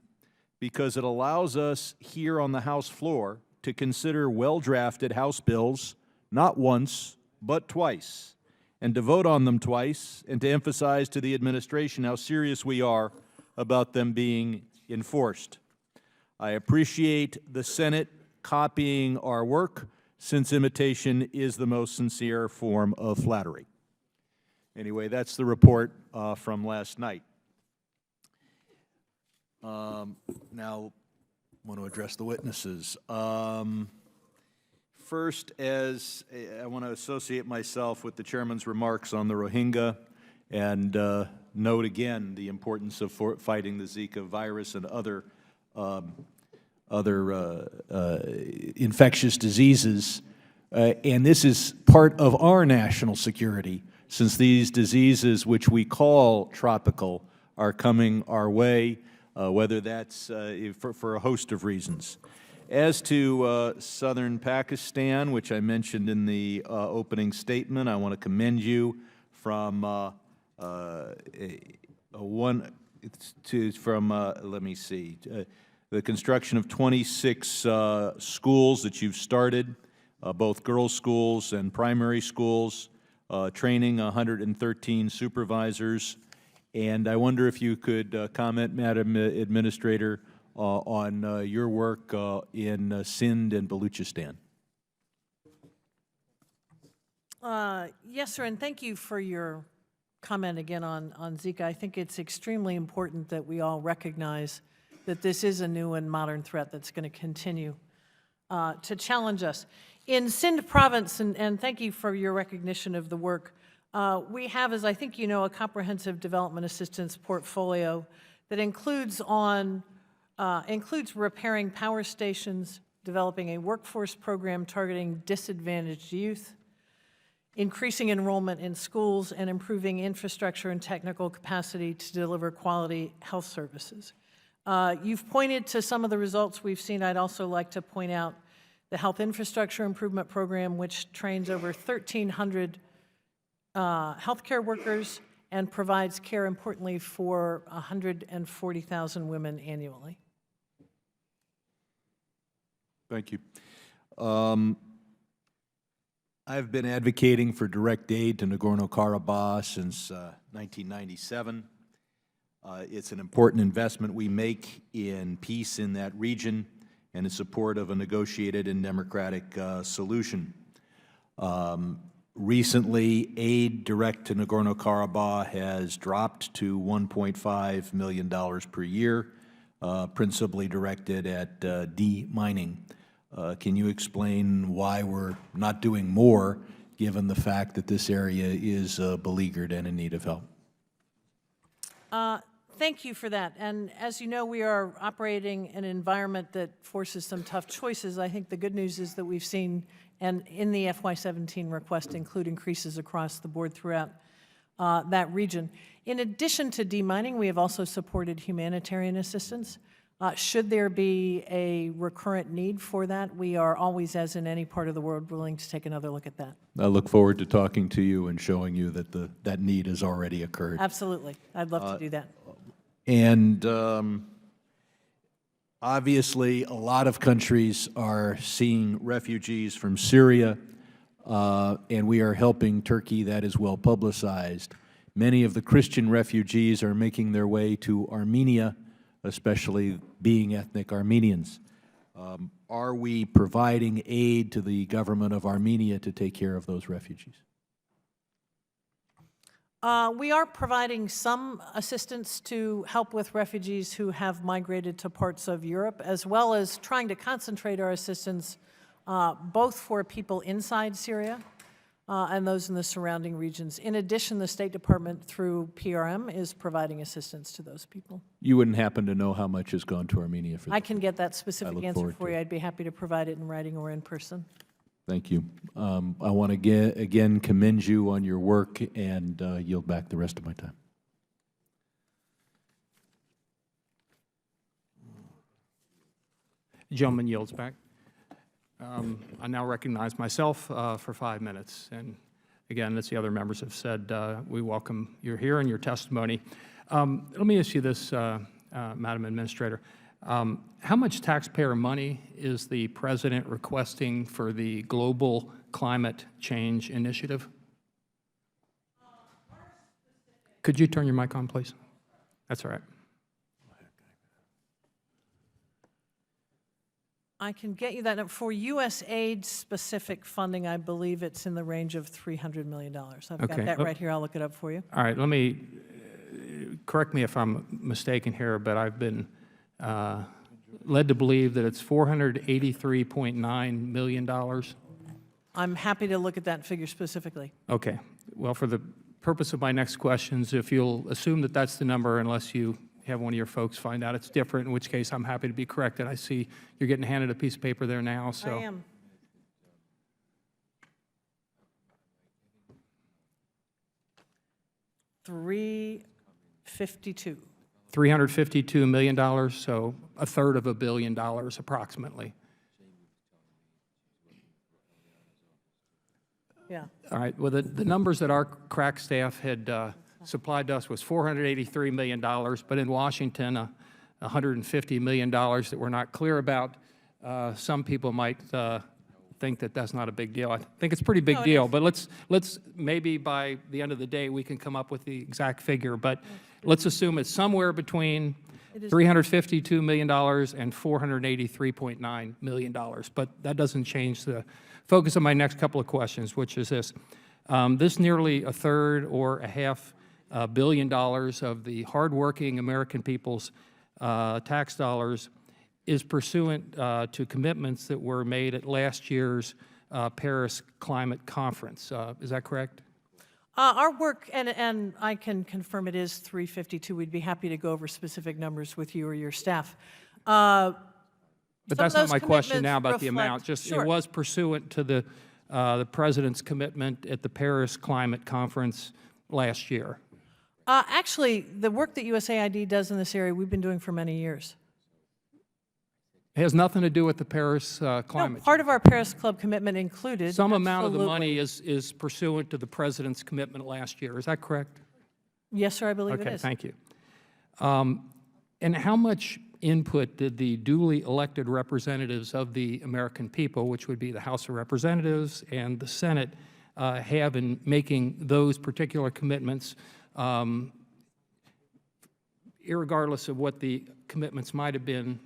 because it allows us here on the House floor to consider well-drafted House bills not once, but twice, and to vote on them twice, and to emphasize to the administration how serious we are about them being enforced. I appreciate the Senate copying our work since imitation is the most sincere form of flattery. Anyway, that's the report from last night. Now, I want to address the witnesses. First, as I want to associate myself with the chairman's remarks on the Rohingya and note again the importance of fighting the Zika virus and other infectious diseases. And this is part of our national security, since these diseases, which we call tropical, are coming our way, whether that's for a host of reasons. As to southern Pakistan, which I mentioned in the opening statement, I want to commend you from the construction of 26 schools that you've started, both girls' schools and primary schools, training 113 supervisors. And I wonder if you could comment, Madam Administrator, on your work in Sindh and Baluchistan. Yes, sir, and thank you for your comment again on Zika. I think it's extremely important that we all recognize that this is a new and modern threat that's going to continue to challenge us. In Sindh province, and thank you for your recognition of the work, we have, as I think you know, a comprehensive development assistance portfolio that includes repairing power stations, developing a workforce program targeting disadvantaged youth, increasing enrollment in schools, and improving infrastructure and technical capacity to deliver quality health services. You've pointed to some of the results we've seen. I'd also like to point out the Health Infrastructure Improvement Program, which trains over 1,300 healthcare workers and provides care, importantly, for 140,000 women annually. Thank you. I've been advocating for direct aid to Nagorno-Karabakh since 1997. It's an important investment we make in peace in that region and in support of a negotiated and democratic solution. Recently, aid direct to Nagorno-Karabakh has dropped to $1.5 million per year, principally directed at demining. Can you explain why we're not doing more, given the fact that this area is beleaguered and in need of help? Thank you for that. And as you know, we are operating in an environment that forces some tough choices. I think the good news is that we've seen, and in the FY17 request, include increases across the board throughout that region. In addition to demining, we have also supported humanitarian assistance. Should there be a recurrent need for that, we are always, as in any part of the world, willing to take another look at that. I look forward to talking to you and showing you that that need has already occurred. Absolutely. I'd love to do that. And obviously, a lot of countries are seeing refugees from Syria, and we are helping Turkey. That is well publicized. Many of the Christian refugees are making their way to Armenia, especially being ethnic Armenians. Are we providing aid to the government of Armenia to take care of those refugees? We are providing some assistance to help with refugees who have migrated to parts of Europe, as well as trying to concentrate our assistance both for people inside Syria and those in the surrounding regions. In addition, the State Department, through PRM, is providing assistance to those people. You wouldn't happen to know how much has gone to Armenia for this? I can get that specific answer for you. it. I'd be happy to provide it in writing or in person. Thank you. I want to again commend you on your work and yield back the rest of my time. Gentleman yields back. I now recognize myself for 5 minutes. And again, as the other members have said, we welcome you here and your testimony. Let me ask you this, Madam Administrator. How much taxpayer money is the President requesting for the Global Climate Change Initiative? Could you turn your mic on, please? That's all right. I can get you that number. For USAID specific funding, I believe it's in the range of $300 million. I've got Okay. that right here. I'll look it up for you. All right, let me, correct me if I'm mistaken here, but I've been led to believe that it's $483.9 million. I'm happy to look at that figure specifically. Okay, well, for the purpose of my next questions, if you'll assume that that's the number, unless you have one of your folks find out it's different, in which case I'm happy to be corrected. I see you're getting handed a piece of paper there now, so. I am. $352. $352 million, so a third of $1 billion approximately. Yeah. All right, well, the numbers that our crack staff had supplied us was $483 million, but in Washington, $150 million that we're not clear about. Some people might think that that's not a big deal. I think it's a pretty big No, it deal, is. but let's maybe by the end of the day, we can come up with the exact figure, but let's assume it's somewhere between $352 million and $483.9 million, but that doesn't change the focus of my next couple of questions, which is this. This nearly a third or a half $1 billion of the hardworking American people's tax dollars is pursuant to commitments that were made at last year's Paris Climate Conference. Is that correct? Our work, and I can confirm it is 352. We'd be happy to go over specific numbers with you or your staff. But Some that's of not those my question now commitments about the amount. reflect- Just Sure. it was pursuant to the president's commitment at the Paris Climate Conference last year. Actually, the work that USAID does in this area, we've been doing for many years. It has nothing to do with the Paris No, climate. part of our Paris Club commitment included. Some amount of the absolutely. money is pursuant to the president's commitment last year. Is that correct? Yes, sir, I believe it Okay, is. thank you. And how much input did the duly elected representatives of the American people, which would be the House of Representatives and the Senate, have in making those particular commitments, irregardless of what the commitments might have been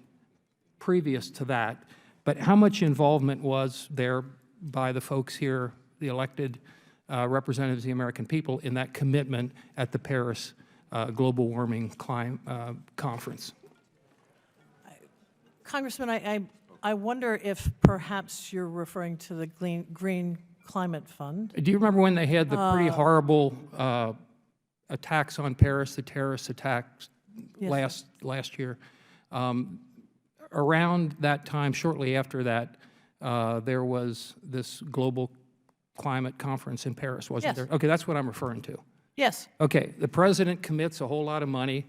previous to that? But how much involvement was there by the folks here, the elected representatives of the American people, in that commitment at the Paris Global Warming Conference? Congressman, I wonder if perhaps you're referring to the Green Climate Fund. Do you remember when they had the pretty horrible attacks on Paris, the terrorist attacks Yes, last year? Around that time, shortly after that, there was this global climate conference in Paris, wasn't Yes. there? Okay, that's what I'm referring to. Yes. Okay, the president commits a whole lot of money.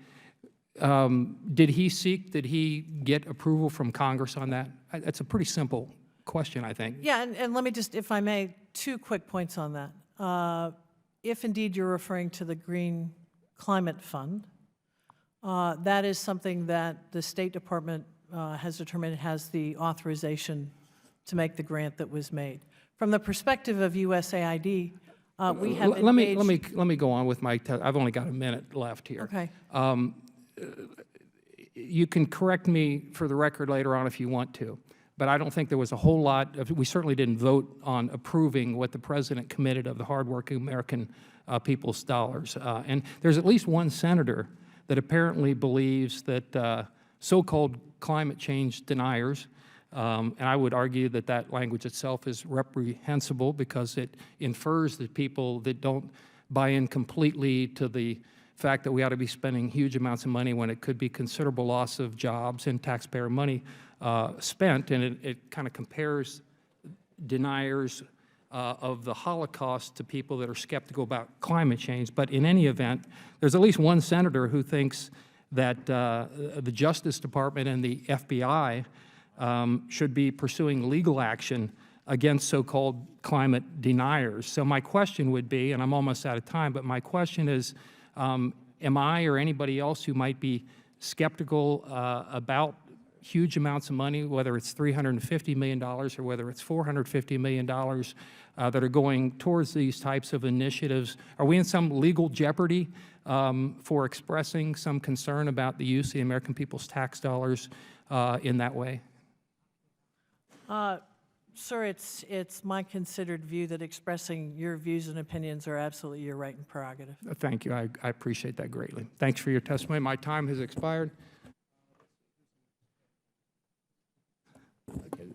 Did he get approval from Congress on that? That's a pretty simple question, I think. Yeah, and let me just, if I may, 2 quick points on that. If indeed you're referring to the Green Climate Fund, that is something that the State Department has determined it has the authorization to make the grant that was made. From the perspective of USAID, we have engaged... Let me go on with my, I've only got a minute left here. Okay. You can correct me for the record later on if you want to, but I don't think there was a whole lot of, we certainly didn't vote on approving what the president committed of the hardworking American people's dollars. And there's at least one senator that apparently believes that so-called climate change deniers, and I would argue that that language itself is reprehensible because it infers that people that don't buy in completely to the fact that we ought to be spending huge amounts of money when it could be considerable loss of jobs and taxpayer money spent, and it kind of compares deniers of the Holocaust to people that are skeptical about climate change. But in any event, there's at least one senator who thinks that the Justice Department and the FBI should be pursuing legal action against so-called climate deniers. So my question would be, and I'm almost out of time, but my question is, am I or anybody else who might be skeptical about huge amounts of money, whether it's $350 million or whether it's $450 million that are going towards these types of initiatives, are we in some legal jeopardy for expressing some concern about the use of the American people's tax dollars in that way? Sir, it's my considered view that expressing your views and opinions are absolutely your right and prerogative. Thank you. I appreciate that greatly. Thanks for your testimony. My time has expired.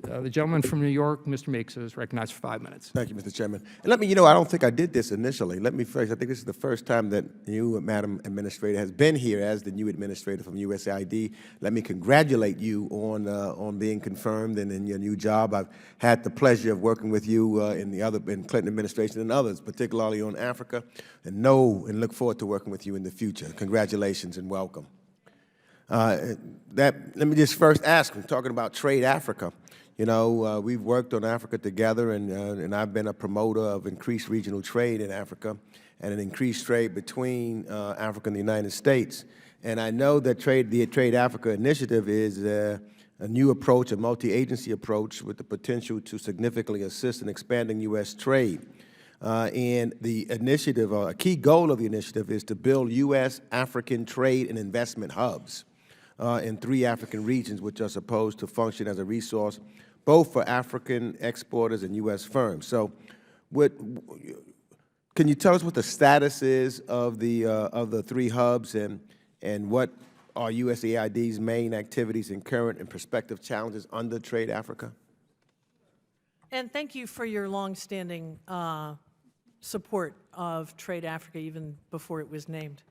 The gentleman from New York, Mr. Meeks, is recognized for 5 minutes. Thank you, Mr. Chairman. And let me, I don't think I did this initially. Let me first, I think this is the first time that you, Madam Administrator, has been here as the new administrator from USAID. Let me congratulate you on being confirmed and in your new job. I've had the pleasure of working with you in Clinton administration and others, particularly on Africa, and look forward to working with you in the future. Congratulations and welcome. Let me just first ask, we're talking about Trade Africa. We've worked on Africa together, and I've been a promoter of increased regional trade in Africa and an increased trade between Africa and the United States. And I know that the Trade Africa initiative is a new approach, a multi-agency approach with the potential to significantly assist in expanding U.S. trade. And the initiative, a key goal of the initiative is to build U.S.-African trade and investment hubs in 3 African regions, which are supposed to function as a resource both for African exporters and U.S. firms. So can you tell us what the status is of the 3 hubs and what are USAID's main activities and current and prospective challenges under Trade Africa? And thank you for your longstanding support of Trade Africa even before it was named.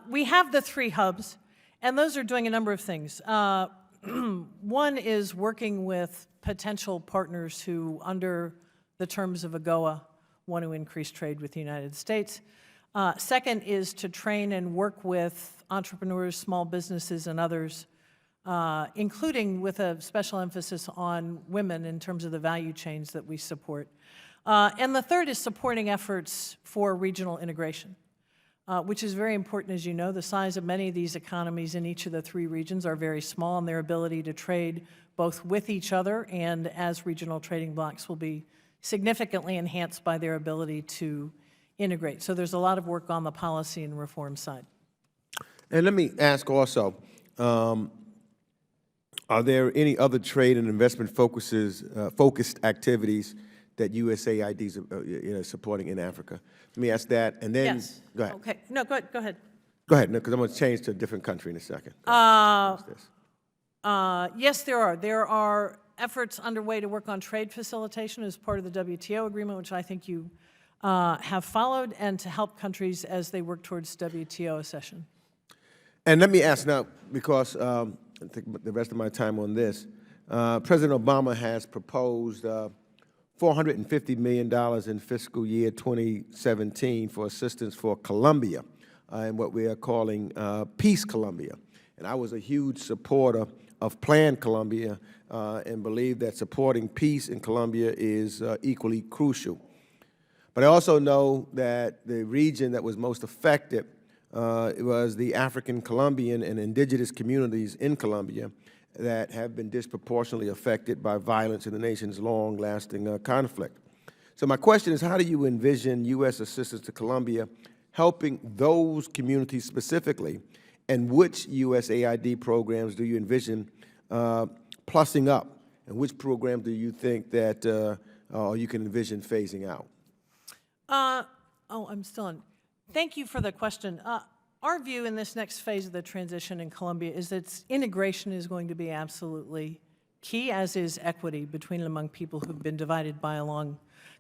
We have the 3 hubs, and those are doing a number of things. One is working with potential partners who, under the terms of AGOA, want to increase trade with the United States. Second is to train and work with entrepreneurs, small businesses, and others, including with a special emphasis on women in terms of the value chains that we support. And the third is supporting efforts for regional integration, which is very important. As you know, the size of many of these economies in each of the 3 regions are very small, and their ability to trade both with each other and as regional trading blocs will be significantly enhanced by their ability to integrate. So there's a lot of work on the policy and reform side. And let me ask also, are there any other trade and investment focused activities that USAID is supporting in Africa? Let me ask that, and then Yes. go ahead. Okay. No, go ahead. Go ahead, because I'm going to change to a different country in a second. Yes, there are. There are efforts underway to work on trade facilitation as part of the WTO agreement, which I think you have followed, and to help countries as they work towards WTO accession. And let me ask now, because I think the rest of my time on this, President Obama has proposed $450 million in fiscal year 2017 for assistance for Colombia and what we are calling Peace Colombia. And I was a huge supporter of Plan Colombia and believe that supporting peace in Colombia is equally crucial. But I also know that the region that was most affected was the African Colombian and indigenous communities in Colombia that have been disproportionately affected by violence in the nation's long-lasting conflict. So my question is, how do you envision U.S. assistance to Colombia helping those communities specifically, and which USAID programs do you envision plussing up, and which programs do you think that you can envision phasing out? I'm still on. Thank you for the question. Our view in this next phase of the transition in Colombia is that integration is going to be absolutely key, as is equity between and among people who've been divided by a long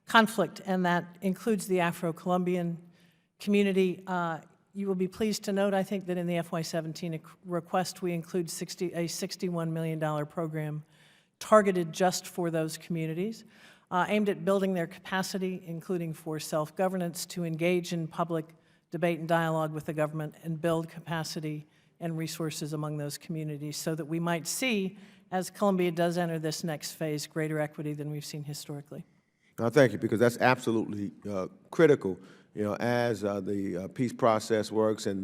conflict, and that includes the Afro-Colombian community. You will be pleased to note, I think, that in the FY17 request, we include a $61 million program targeted just for those communities, aimed at building their capacity, including for self-governance, to engage in public debate and dialogue with the government and build capacity and resources among those communities so that we might see, as Colombia does enter this next phase, greater equity than we've seen historically. Thank you, because that's absolutely critical. As the peace process works and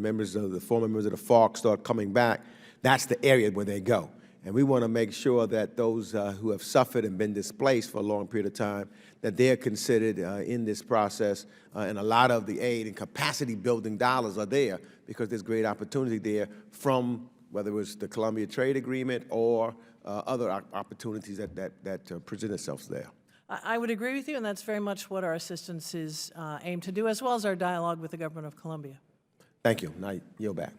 former members of the FARC start coming back, that's the area where they go. And we want to make sure that those who have suffered and been displaced for a long period of time, that they're considered in this process. And a lot of the aid and capacity building dollars are there because there's great opportunity there from whether it was the Colombia Trade Agreement or other opportunities that present themselves there. I would agree with you, and that's very much what our assistance is aimed to do, as well as our dialogue with the government of Colombia. Thank you. Now I yield back.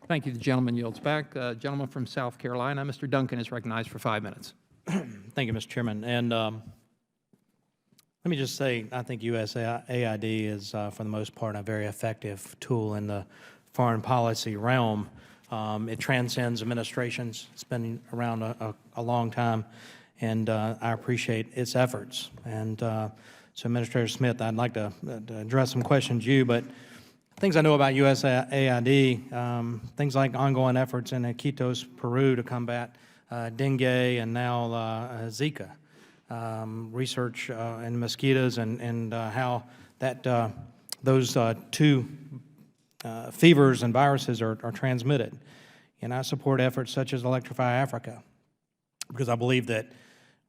Thank you. The gentleman yields back. Gentleman from South Carolina, Mr. Duncan, is recognized for 5 minutes. Thank you, Mr. Chairman. And let me just say, I think USAID is, for the most part, a very effective tool in the foreign policy realm. It transcends administrations. It's been around a long time, and I appreciate its efforts. And so, Administrator Smith, I'd like to address some questions to you, but things I know about USAID, things like ongoing efforts in Iquitos, Peru to combat dengue and now Zika, research in mosquitoes and how that those two fevers and viruses are transmitted. And I support efforts such as Electrify Africa, because I believe that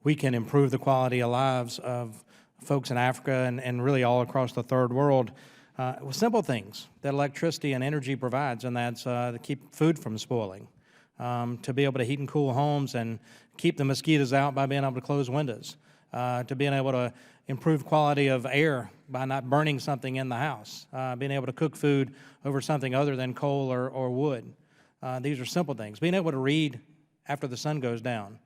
we can improve the quality of lives of folks in Africa and really all across the third world with simple things that electricity and energy provides, and that's to keep food from spoiling, to be able to heat and cool homes and keep the mosquitoes out by being able to close windows, to being able to improve quality of air by not burning something in the house, being able to cook food over something other than coal or wood. These are simple things. Being able to read after the sun goes down,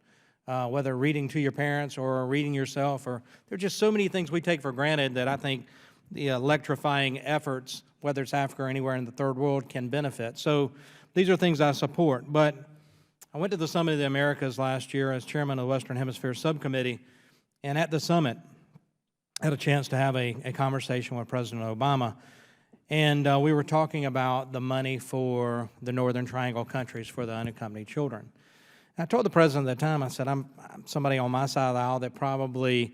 whether reading to your parents or reading yourself, or there are just so many things we take for granted that I think the electrifying efforts, whether it's Africa or anywhere in the third world, can benefit. So these are things I support. But I went to the Summit of the Americas last year as chairman of the Western Hemisphere Subcommittee, and at the summit, I had a chance to have a conversation with President Obama, and we were talking about the money for the Northern Triangle countries for the unaccompanied children. And I told the president at the time, I said, I'm somebody on my side of the aisle that probably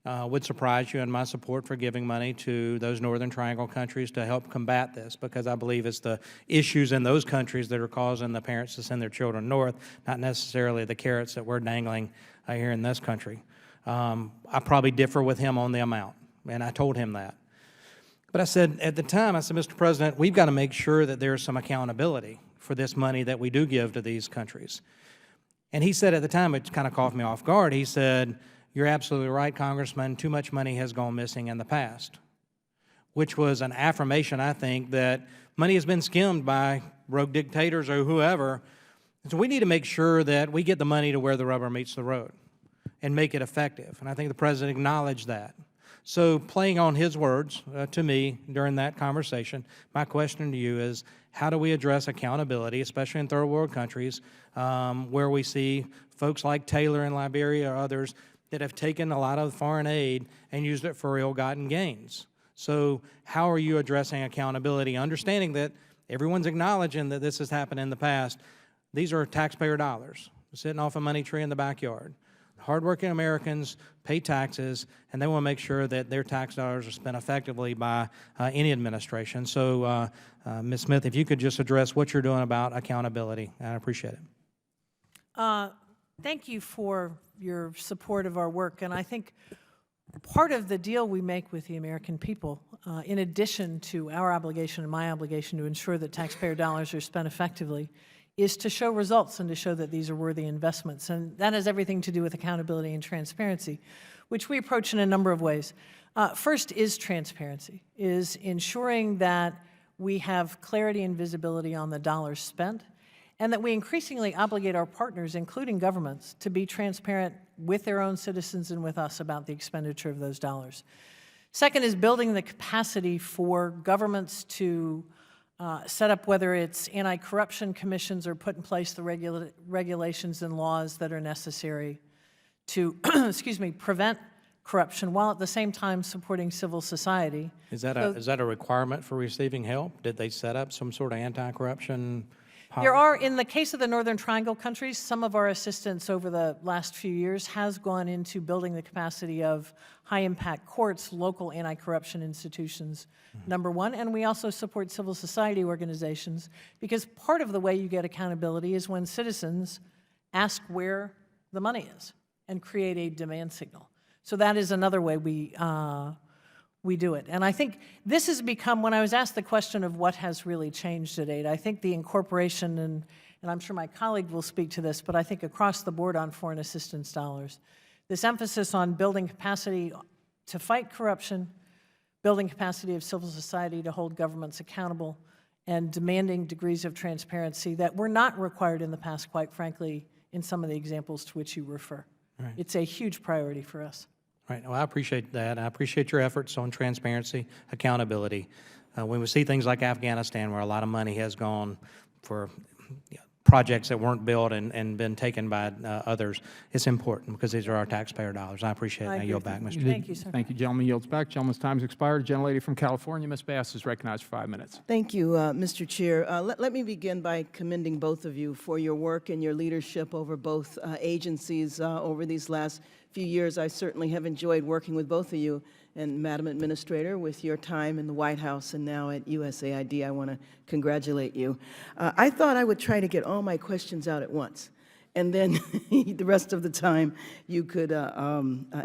would surprise you in my support for giving money to those Northern Triangle countries to help combat this, because I believe it's the issues in those countries that are causing the parents to send their children north, not necessarily the carrots that we're dangling here in this country. I probably differ with him on the amount, and I told him that. But I said, at the time, I said, Mr. President, we've got to make sure that there's some accountability for this money that we do give to these countries. And he said at the time, it kind of caught me off guard, he said, "You're absolutely right, Congressman, too much money has gone missing in the past," which was an affirmation, I think, that money has been skimmed by rogue dictators or whoever. So we need to make sure that we get the money to where the rubber meets the road and make it effective. And I think the President acknowledged that. So playing on his words to me during that conversation, my question to you is, how do we address accountability, especially in third world countries, where we see folks like Taylor in Liberia or others that have taken a lot of foreign aid and used it for ill-gotten gains? So how are you addressing accountability, understanding that everyone's acknowledging that this has happened in the past? These are taxpayer dollars sitting off a money tree in the backyard. Hardworking Americans pay taxes, and they want to make sure that their tax dollars are spent effectively by any administration. So, Ms. Smith, if you could just address what you're doing about accountability, I appreciate it. Thank you for your support of our work, and I think part of the deal we make with the American people, in addition to our obligation and my obligation to ensure that taxpayer dollars are spent effectively, is to show results and to show that these are worthy investments. And that has everything to do with accountability and transparency, which we approach in a number of ways. First is transparency, is ensuring that we have clarity and visibility on the dollars spent, and that we increasingly obligate our partners, including governments, to be transparent with their own citizens and with us about the expenditure of those dollars. Second is building the capacity for governments to set up, whether it's anti-corruption commissions or put in place the regulations and laws that are necessary to, prevent corruption, while at the same time supporting civil society. Is that a requirement for receiving help? Did they set up some sort of anti-corruption policy? There are, in the case of the Northern Triangle countries, some of our assistance over the last few years has gone into building the capacity of high-impact courts, local anti-corruption institutions, number one, and we also support civil society organizations, because part of the way you get accountability is when citizens ask where the money is and create a demand signal. So that is another way we do it. And I think this has become, when I was asked the question of what has really changed at aid, I think the incorporation and and I'm sure my colleague will speak to this, but I think across the board on foreign assistance dollars, this emphasis on building capacity to fight corruption, building capacity of civil society to hold governments accountable, and demanding degrees of transparency that were not required in the past, quite frankly, in some of the examples to which you refer. Right. It's a huge priority for us. Right. Well, I appreciate that. I appreciate your efforts on transparency, accountability. When we see things like Afghanistan, where a lot of money has gone for projects that weren't built and been taken by others, it's important because these are our taxpayer dollars. I appreciate it. I Now agree yield with back, you. Mr. Thank you, sir. Thank you. Gentleman yields back. Gentleman's time's expired. Gentlelady from California, Ms. Bass, is recognized for 5 minutes. Thank you, Mr. Chair. Let me begin by commending both of you for your work and your leadership over both agencies over these last few years. I certainly have enjoyed working with both of you, and Madam Administrator, with your time in the White House and now at USAID. I want to congratulate you. I thought I would try to get all my questions out at once, and then the rest of the time you could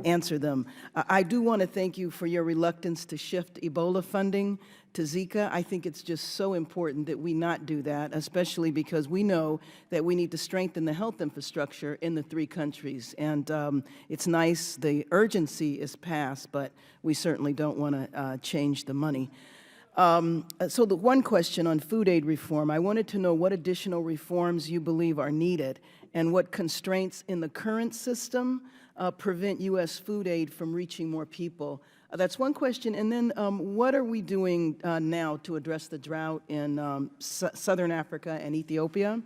answer them. I do want to thank you for your reluctance to shift Ebola funding to Zika. I think it's just so important that we not do that, especially because we know that we need to strengthen the health infrastructure in the 3 countries. And it's nice the urgency is passed, but we certainly don't want to change the money. So the one question on food aid reform, I wanted to know what additional reforms you believe are needed and what constraints in the current system prevent U.S. food aid from reaching more people. That's one question. And then what are we doing now to address the drought in Southern Africa and Ethiopia?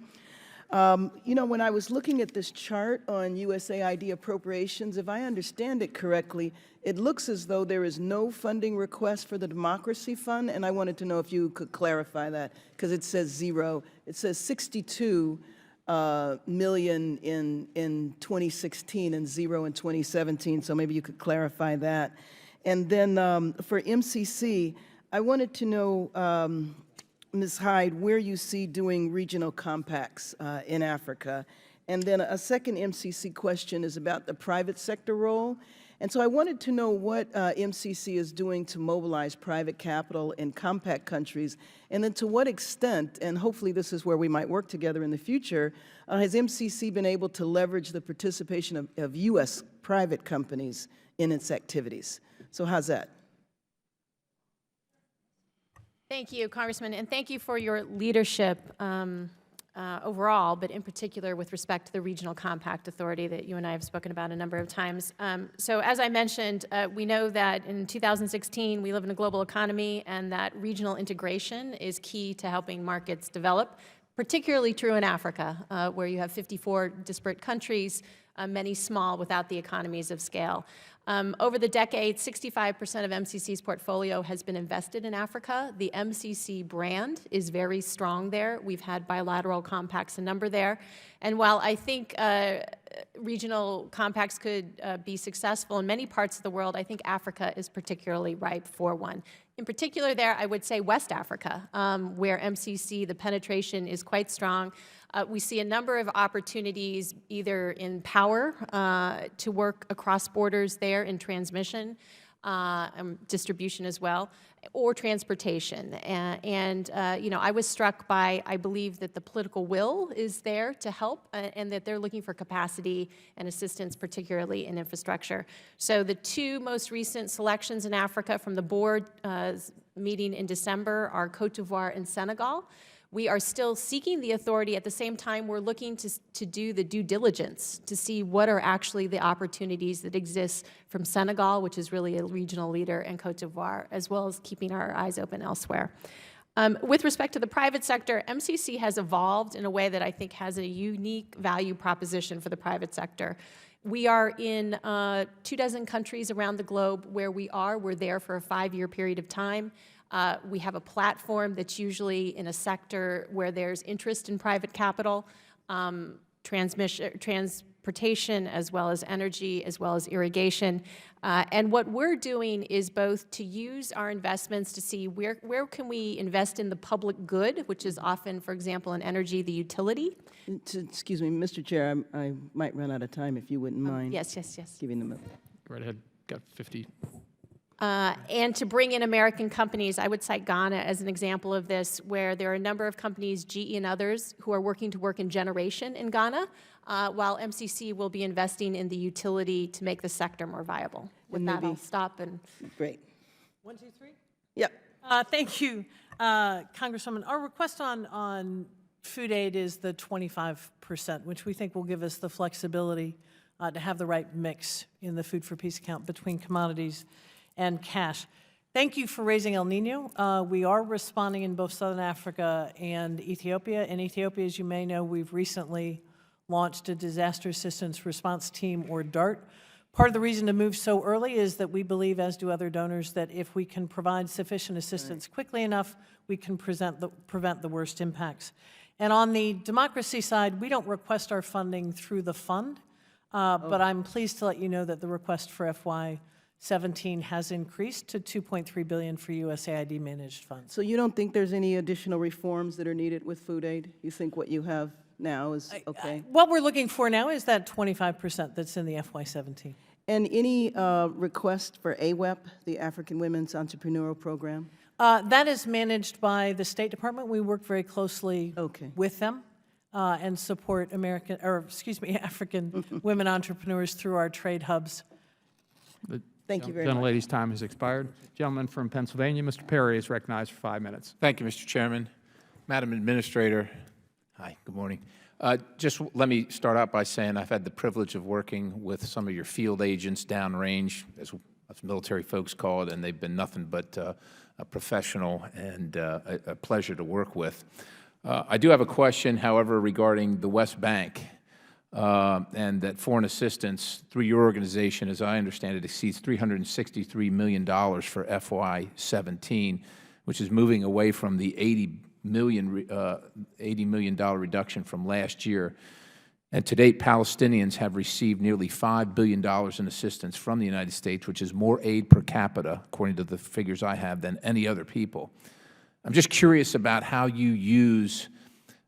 You know, when I was looking at this chart on USAID appropriations, if I understand it correctly, it looks as though there is no funding request for the Democracy Fund, and I wanted to know if you could clarify that, because it says 0. It says 62 million in 2016 and 0 in 2017, so maybe you could clarify that. And then for MCC, I wanted to know, Ms. Hyde, where you see doing regional compacts in Africa. And then a second MCC question is about the private sector role. And so I wanted to know what MCC is doing to mobilize private capital in compact countries, and then to what extent, and hopefully this is where we might work together in the future, has MCC been able to leverage the participation of U.S. private companies in its activities? So how's that? Thank you, Congressman, and thank you for your leadership overall, but in particular with respect to the Regional Compact Authority that you and I have spoken about a number of times. So as I mentioned, we know that in 2016 we live in a global economy and that regional integration is key to helping markets develop, particularly true in Africa, where you have 54 disparate countries, many small without the economies of scale. Over the decades, 65% of MCC's portfolio has been invested in Africa. The MCC brand is very strong there. We've had bilateral compacts, a number there. And while I think regional compacts could be successful in many parts of the world, I think Africa is particularly ripe for one. In particular there, I would say West Africa, where MCC, the penetration is quite strong. We see a number of opportunities either in power to work across borders there in transmission, distribution as well, or transportation. And you know, I was struck by, I believe that the political will is there to help and that they're looking for capacity and assistance, particularly in infrastructure. So the 2 most recent selections in Africa from the board meeting in December are Cote d'Ivoire and Senegal. We are still seeking the authority. At the same time, we're looking to do the due diligence to see what are actually the opportunities that exist from Senegal, which is really a regional leader, and Cote d'Ivoire, as well as keeping our eyes open elsewhere. With respect to the private sector, MCC has evolved in a way that I think has a unique value proposition for the private sector. We are in 24 countries around the globe where we are. We're there for a 5-year period of time. We have a platform that's usually in a sector where there's interest in private capital, transportation, as well as energy, as well as irrigation. And what we're doing is both to use our investments to see where can we invest in the public good, which is often, for example, in energy, the utility. Excuse me, Mr. Chair, I might run out of time if you wouldn't mind. Yes. Giving them a... Right ahead. Got 50 And to bring in American companies, I would cite Ghana as an example of this, where there are a number of companies, GE and others, who are working to work in generation in Ghana, while MCC will be investing in the utility to make the sector more viable. With And that, maybe- I'll stop and. Great. 1, 2, 3. Yep. Thank you, Congresswoman. Our request on food aid is the 25%, which we think will give us the flexibility to have the right mix in the Food for Peace account between commodities and cash. Thank you for raising El Nino. We are responding in both Southern Africa and Ethiopia. In Ethiopia, as you may know, we've recently launched a Disaster Assistance Response Team, or DART. Part of the reason to move so early is that we believe, as do other donors, that if we can provide sufficient assistance quickly enough, we can prevent the worst impacts. And on the democracy side, we don't request our funding through the fund, but I'm pleased to let you know that the request for FY17 has increased to $2.3 billion for USAID managed funds. So you don't think there's any additional reforms that are needed with food aid? You think what you have now is okay? What we're looking for now is that 25% that's in the FY17. And any request for AWEP, the African Women's Entrepreneurial Program? That is managed by the State Department. We work very closely with them and support African women entrepreneurs through our trade hubs. Thank you very much. Gentlelady's time has expired. Gentleman from Pennsylvania, Mr. Perry, is recognized for 5 minutes. Thank you, Mr. Chairman. Madam Administrator, hi, good morning. Just let me start out by saying I've had the privilege of working with some of your field agents downrange, as military folks call it, and they've been nothing but a professional and a pleasure to work with. I do have a question, however, regarding the West Bank and that foreign assistance through your organization, as I understand it, exceeds $363 million for FY17, which is moving away from the $80 million reduction from last year. And to date, Palestinians have received nearly $5 billion in assistance from the United States, which is more aid per capita, according to the figures I have, than any other people. I'm just curious about how you use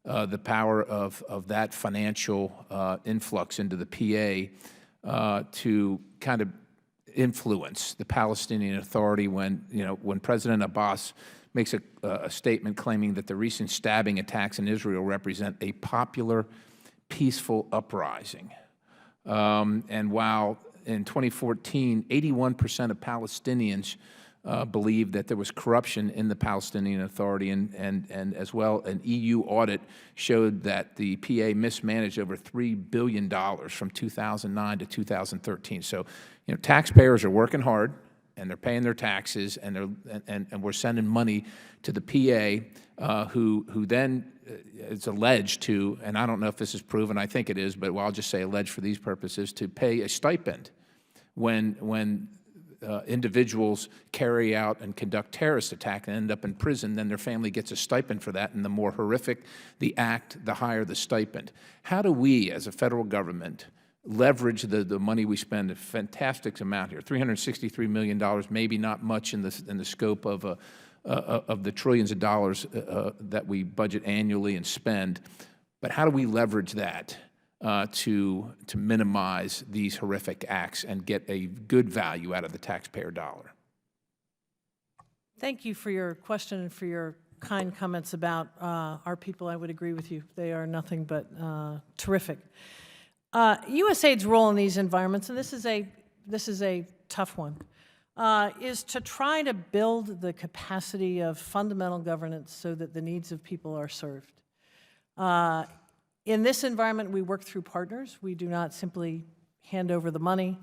the power of that financial influx into the PA to kind of influence the Palestinian Authority when President Abbas makes a statement claiming that the recent stabbing attacks in Israel represent a popular, peaceful uprising. And while in 2014, 81% of Palestinians believed that there was corruption in the Palestinian Authority, and as well an EU audit showed that the PA mismanaged over $3 billion from 2009 to 2013. So, taxpayers are working hard, and they're paying their taxes, and we're sending money to the PA, who then it's alleged to, and I don't know if this is proven, I think it is, but I'll just say alleged for these purposes, to pay a stipend when individuals carry out and conduct terrorist attack and end up in prison. Then their family gets a stipend for that, and the more horrific the act, the higher the stipend. How do we, as a federal government, leverage the money we spend, a fantastic amount here, $363 million, maybe not much in the scope of the trillions of dollars that we budget annually and spend, but how do we leverage that to minimize these horrific acts and get a good value out of the taxpayer dollar? Thank you for your question and for your kind comments about our people. I would agree with you. They are nothing but terrific. USAID's role in these environments, and this is a tough one, is to try to build the capacity of fundamental governance so that the needs of people are served. In this environment, we work through partners. We do not simply hand over the money.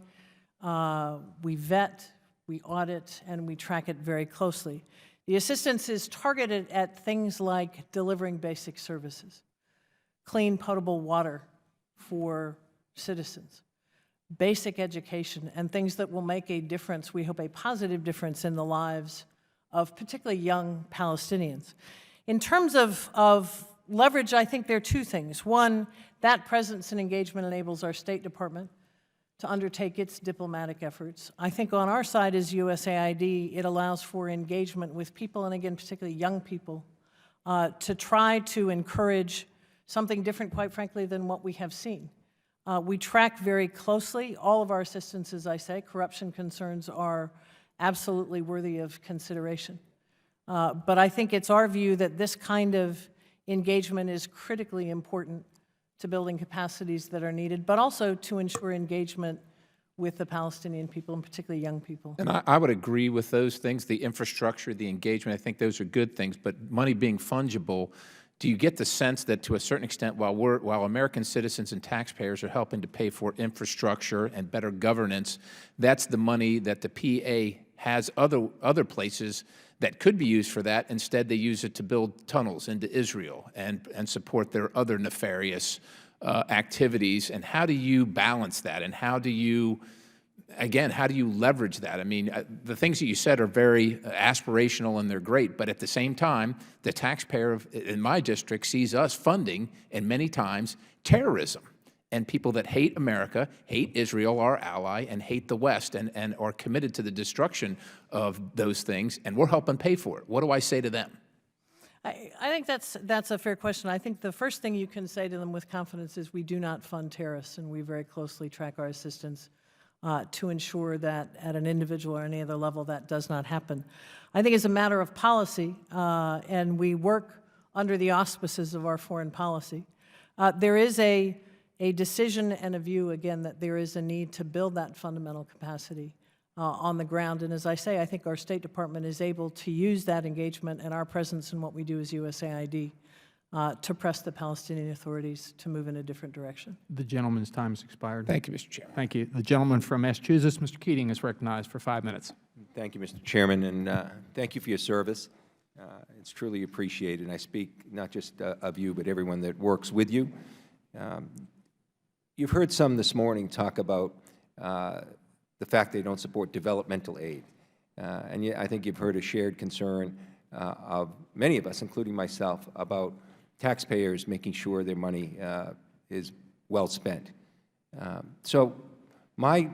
We vet, we audit, and we track it very closely. The assistance is targeted at things like delivering basic services, clean, potable water for citizens, basic education, and things that will make a difference, we hope a positive difference, in the lives of particularly young Palestinians. In terms of leverage, I think there are two things. One, that presence and engagement enables our State Department to undertake its diplomatic efforts. I think on our side as USAID, it allows for engagement with people, and again, particularly young people, to try to encourage something different, quite frankly, than what we have seen. We track very closely all of our assistance, as I say. Corruption concerns are absolutely worthy of consideration. But I think it's our view that this kind of engagement is critically important to building capacities that are needed, but also to ensure engagement with the Palestinian people, and particularly young people. And I would agree with those things, the infrastructure, the engagement. I think those are good things. But money being fungible, do you get the sense that to a certain extent, while American citizens and taxpayers are helping to pay for infrastructure and better governance, that's the money that the PA has other places that could be used for that. Instead, they use it to build tunnels into Israel and support their other nefarious activities. And how do you balance that? And how do you, again, how do you leverage that? I mean, the things that you said are very aspirational and they're great, but at the same time, the taxpayer in my district sees us funding, and many times, terrorism. And people that hate America, hate Israel, our ally, and hate the West, and are committed to the destruction of those things, and we're helping pay for it. What do I say to them? I think that's a fair question. I think the first thing you can say to them with confidence is we do not fund terrorists, and we very closely track our assistance to ensure that at an individual or any other level that does not happen. I think as a matter of policy, and we work under the auspices of our foreign policy, there is a decision and a view, again, that there is a need to build that fundamental capacity on the ground. And as I say, I think our State Department is able to use that engagement and our presence in what we do as USAID to press the Palestinian authorities to move in a different direction. The gentleman's time has expired. Thank you, Mr. Chairman. Thank you. The gentleman from Massachusetts, Mr. Keating, is recognized for 5 minutes. Thank you, Mr. Chairman, and thank you for your service. It's truly appreciated, and I speak not just of you, but everyone that works with you. You've heard some this morning talk about the fact they don't support developmental aid. And yet I think you've heard a shared concern of many of us, including myself, about taxpayers making sure their money is well spent. So my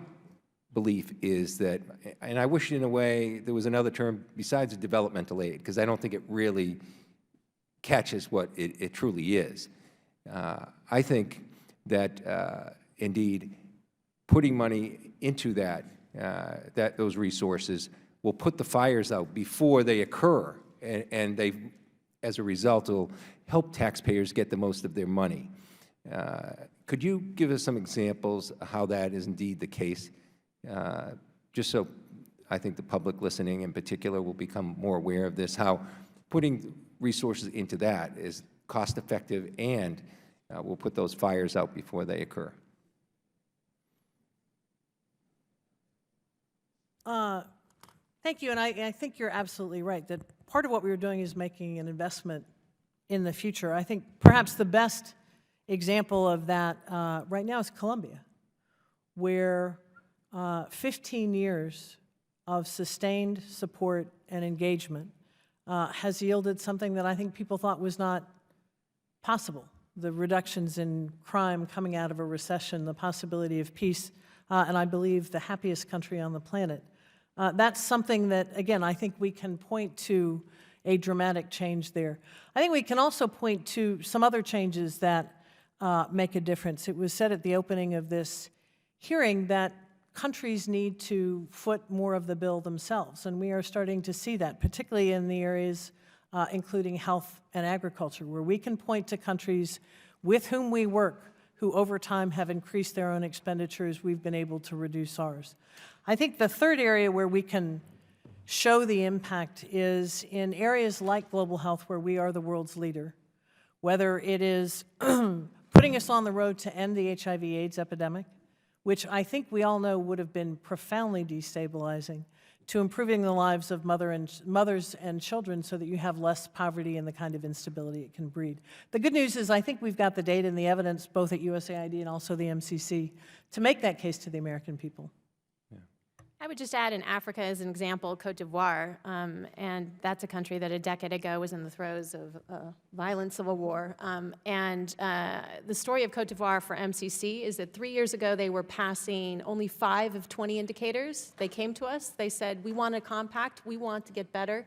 belief is that, and I wish in a way there was another term besides developmental aid, because I don't think it really catches what it truly is. I think that indeed putting money into those resources will put the fires out before they occur, and they, as a result, will help taxpayers get the most of their money. Could you give us some examples of how that is indeed the case, just so I think the public listening in particular will become more aware of this, how putting resources into that is cost-effective and will put those fires out before they occur? Thank you, and I think you're absolutely right, that part of what we were doing is making an investment in the future. I think perhaps the best example of that right now is Colombia, where 15 years of sustained support and engagement has yielded something that I think people thought was not possible. The reductions in crime coming out of a recession, the possibility of peace, and I believe the happiest country on the planet. That's something that, again, I think we can point to a dramatic change there. I think we can also point to some other changes that make a difference. It was said at the opening of this hearing that countries need to foot more of the bill themselves, and we are starting to see that, particularly in the areas including health and agriculture, where we can point to countries with whom we work who over time have increased their own expenditures. We've been able to reduce ours. I think the third area where we can show the impact is in areas like global health, where we are the world's leader, whether it is putting us on the road to end the HIV/AIDS epidemic, which I think we all know would have been profoundly destabilizing, to improving the lives of mothers and children so that you have less poverty and the kind of instability it can breed. The good news is I think we've got the data and the evidence, both at USAID and also the MCC, to make that case to the American people. I would just add in Africa as an example, Cote d'Ivoire, and that's a country that a decade ago was in the throes of a violent civil war. The story of Cote d'Ivoire for MCC is that 3 years ago they were passing only 5 of 20 indicators. They came to us, they said, we want a compact, we want to get better.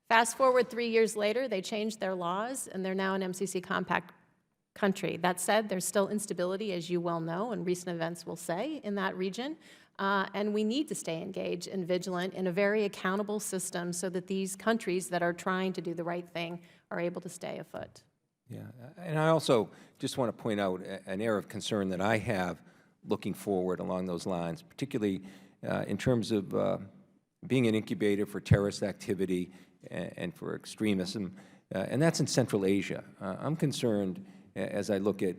Fast forward 3 years later, they changed their laws, and they're now an MCC compact country. That said, there's still instability, as you well know, and recent events will say, in that region. And we need to stay engaged and vigilant in a very accountable system so that these countries that are trying to do the right thing are able to stay afoot. Yeah, and I also just want to point out an area of concern that I have looking forward along those lines, particularly in terms of being an incubator for terrorist activity and for extremism, and that's in Central Asia. I'm concerned as I look at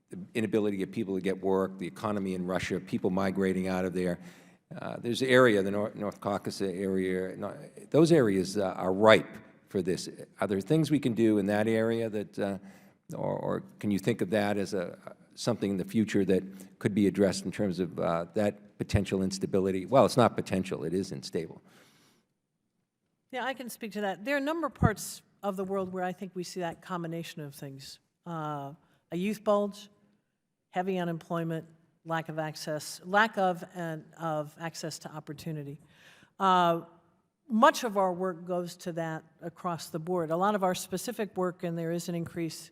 the inability to get people to get work, the economy in Russia, people migrating out of there. There's an area, the North Caucasus area, those areas are ripe for this. Are there things we can do in that area that, or can you think of that as something in the future that could be addressed in terms of that potential instability? Well, it's not potential, it is unstable. Yeah, I can speak to that. There are a number of parts of the world where I think we see that combination of things. A youth bulge, heavy unemployment, lack of access to opportunity. Much of our work goes to that across the board. A lot of our specific work, and there is an increase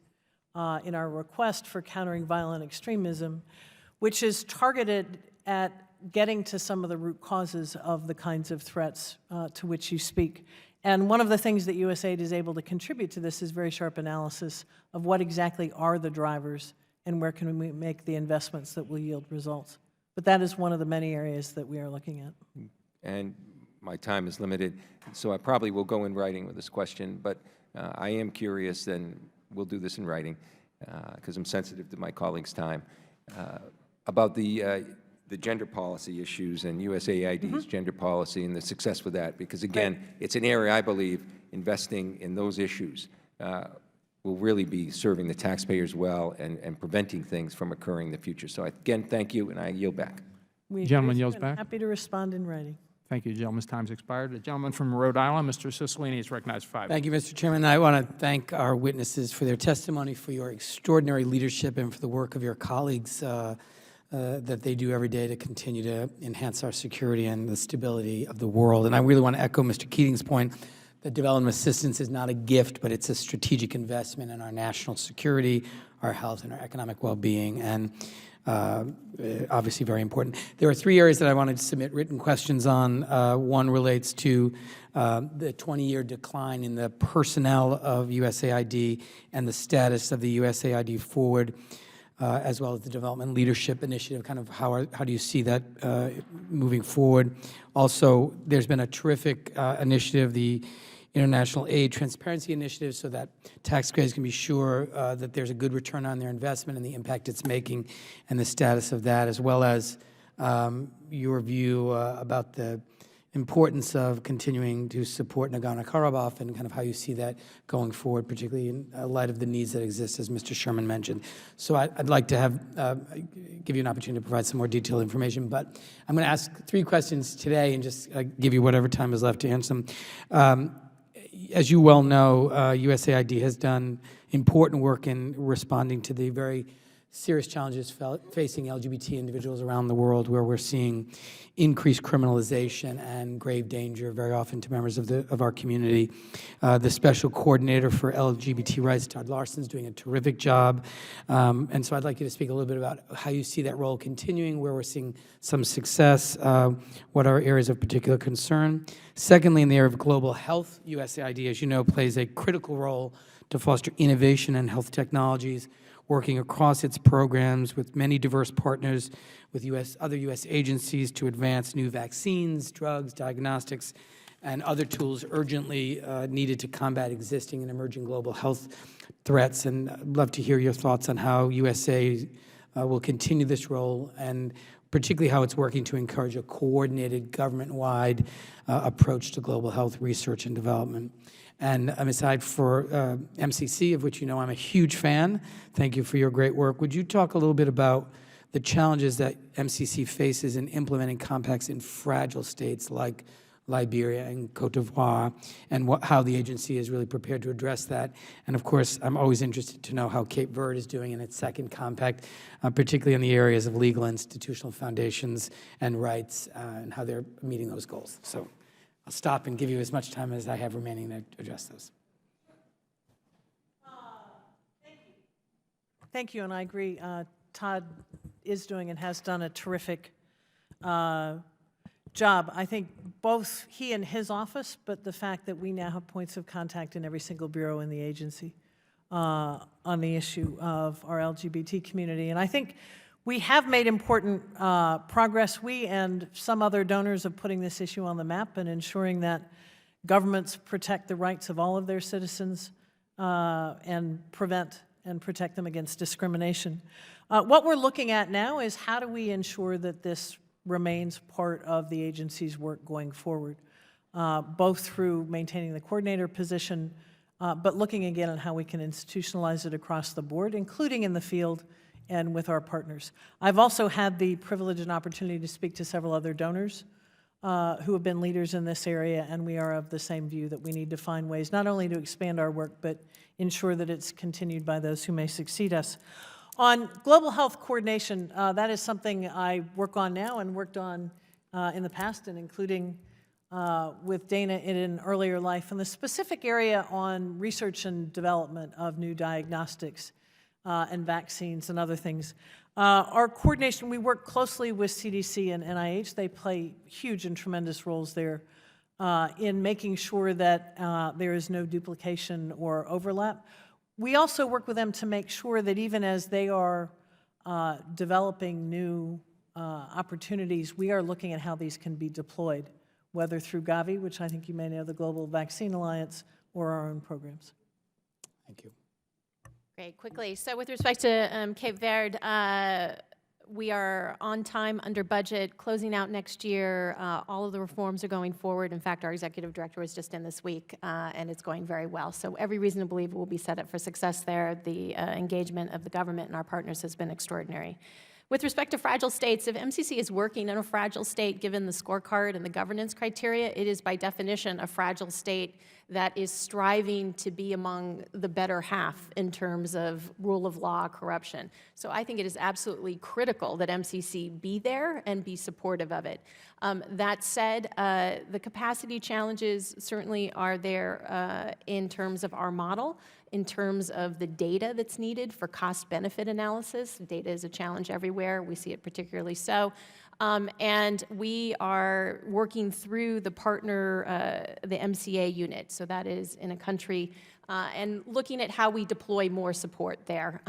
in our request for countering violent extremism, which is targeted at getting to some of the root causes of the kinds of threats to which you speak. And one of the things that USAID is able to contribute to this is very sharp analysis of what exactly are the drivers and where can we make the investments that will yield results. But that is one of the many areas that we are looking at. And my time is limited, so I probably will go in writing with this question, but I am curious, and we'll do this in writing, because I'm sensitive to my colleagues' time, about the gender policy issues and USAID's gender policy and the success with that, because again, it's an area I believe investing in those issues will really be serving the taxpayers well and preventing things from occurring in the future. So again, thank you, and I yield back. Gentleman yields back. Happy to respond in writing. Thank you, gentleman's time's expired. The gentleman from Rhode Island, Mr. Cicilline, is recognized for 5 minutes. Thank you, Mr. Chairman. I want to thank our witnesses for their testimony, for your extraordinary leadership, and for the work of your colleagues that they do every day to continue to enhance our security and the stability of the world. And I really want to echo Mr. Keating's point that development assistance is not a gift, but it's a strategic investment in our national security, our health, and our economic well-being. And obviously very important. There are 3 areas that I wanted to submit written questions on. One relates to the 20-year decline in the personnel of USAID and the status of the USAID Forward, as well as the Development Leadership Initiative, kind of how do you see that moving forward? Also, there's been a terrific initiative, the International Aid Transparency Initiative, so that taxpayers can be sure that there's a good return on their investment and the impact it's making and the status of that, as well as your view about the importance of continuing to support Nagorno-Karabakh and kind of how you see that going forward, particularly in light of the needs that exist, as Mr. Sherman mentioned. So I'd like to give you an opportunity to provide some more detailed information, but I'm going to ask 3 questions today and just give you whatever time is left to answer them. As you well know, USAID has done important work in responding to the very serious challenges facing LGBT individuals around the world, where we're seeing increased criminalization and grave danger very often to members of our community. The Special Coordinator for LGBT rights, Todd Larson, is doing a terrific job. And so I'd like you to speak a little bit about how you see that role continuing, where we're seeing some success, what are areas of particular concern. Secondly, in the area of global health, USAID, as you know, plays a critical role to foster innovation in health technologies, working across its programs with many diverse partners with other U.S. agencies to advance new vaccines, drugs, diagnostics, and other tools urgently needed to combat existing and emerging global health threats. And I'd love to hear your thoughts on how USA will continue this role, and particularly how it's working to encourage a coordinated government-wide approach to global health research and development. And aside for MCC, of which you know I'm a huge fan, thank you for your great work. Would you talk a little bit about the challenges that MCC faces in implementing compacts in fragile states like Liberia and Cote d'Ivoire, and how the agency is really prepared to address that? And of course, I'm always interested to know how Cape Verde is doing in its second compact, particularly in the areas of legal and institutional foundations and rights, and how they're meeting those goals. So I'll stop and give you as much time as I have remaining to address those. Thank you, and I agree. Todd is doing and has done a terrific job. I think both he and his office, but the fact that we now have points of contact in every single bureau in the agency on the issue of our LGBT community. And I think we have made important progress, we and some other donors, of putting this issue on the map and ensuring that governments protect the rights of all of their citizens and prevent and protect them against discrimination. What we're looking at now is how do we ensure that this remains part of the agency's work going forward, both through maintaining the coordinator position, but looking again at how we can institutionalize it across the board, including in the field and with our partners. I've also had the privilege and opportunity to speak to several other donors who have been leaders in this area, and we are of the same view that we need to find ways not only to expand our work, but ensure that it's continued by those who may succeed us. On global health coordination, that is something I work on now and worked on in the past, and including with Dana in an earlier life, and the specific area on research and development of new diagnostics and vaccines and other things. Our coordination, we work closely with CDC and NIH. They play huge and tremendous roles there in making sure that there is no duplication or overlap. We also work with them to make sure that even as they are developing new opportunities, we are looking at how these can be deployed, whether through Gavi, which I think you may know, the Global Vaccine Alliance, or our own programs. Thank you. Great, quickly. So with respect to Cape Verde, we are on time, under budget, closing out next year. All of the reforms are going forward. In fact, our executive director was just in this week, and it's going very well. So every reason to believe we'll be set up for success there. The engagement of the government and our partners has been extraordinary. With respect to fragile states, if MCC is working in a fragile state, given the scorecard and the governance criteria, it is by definition a fragile state that is striving to be among the better half in terms of rule of law, corruption. So I think it is absolutely critical that MCC be there and be supportive of it. That said, the capacity challenges certainly are there in terms of our model, in terms of the data that's needed for cost-benefit analysis. Data is a challenge everywhere. We see it particularly so. And we are working through the partner, the MCA unit, so that is in a country, and looking at how we deploy more support there.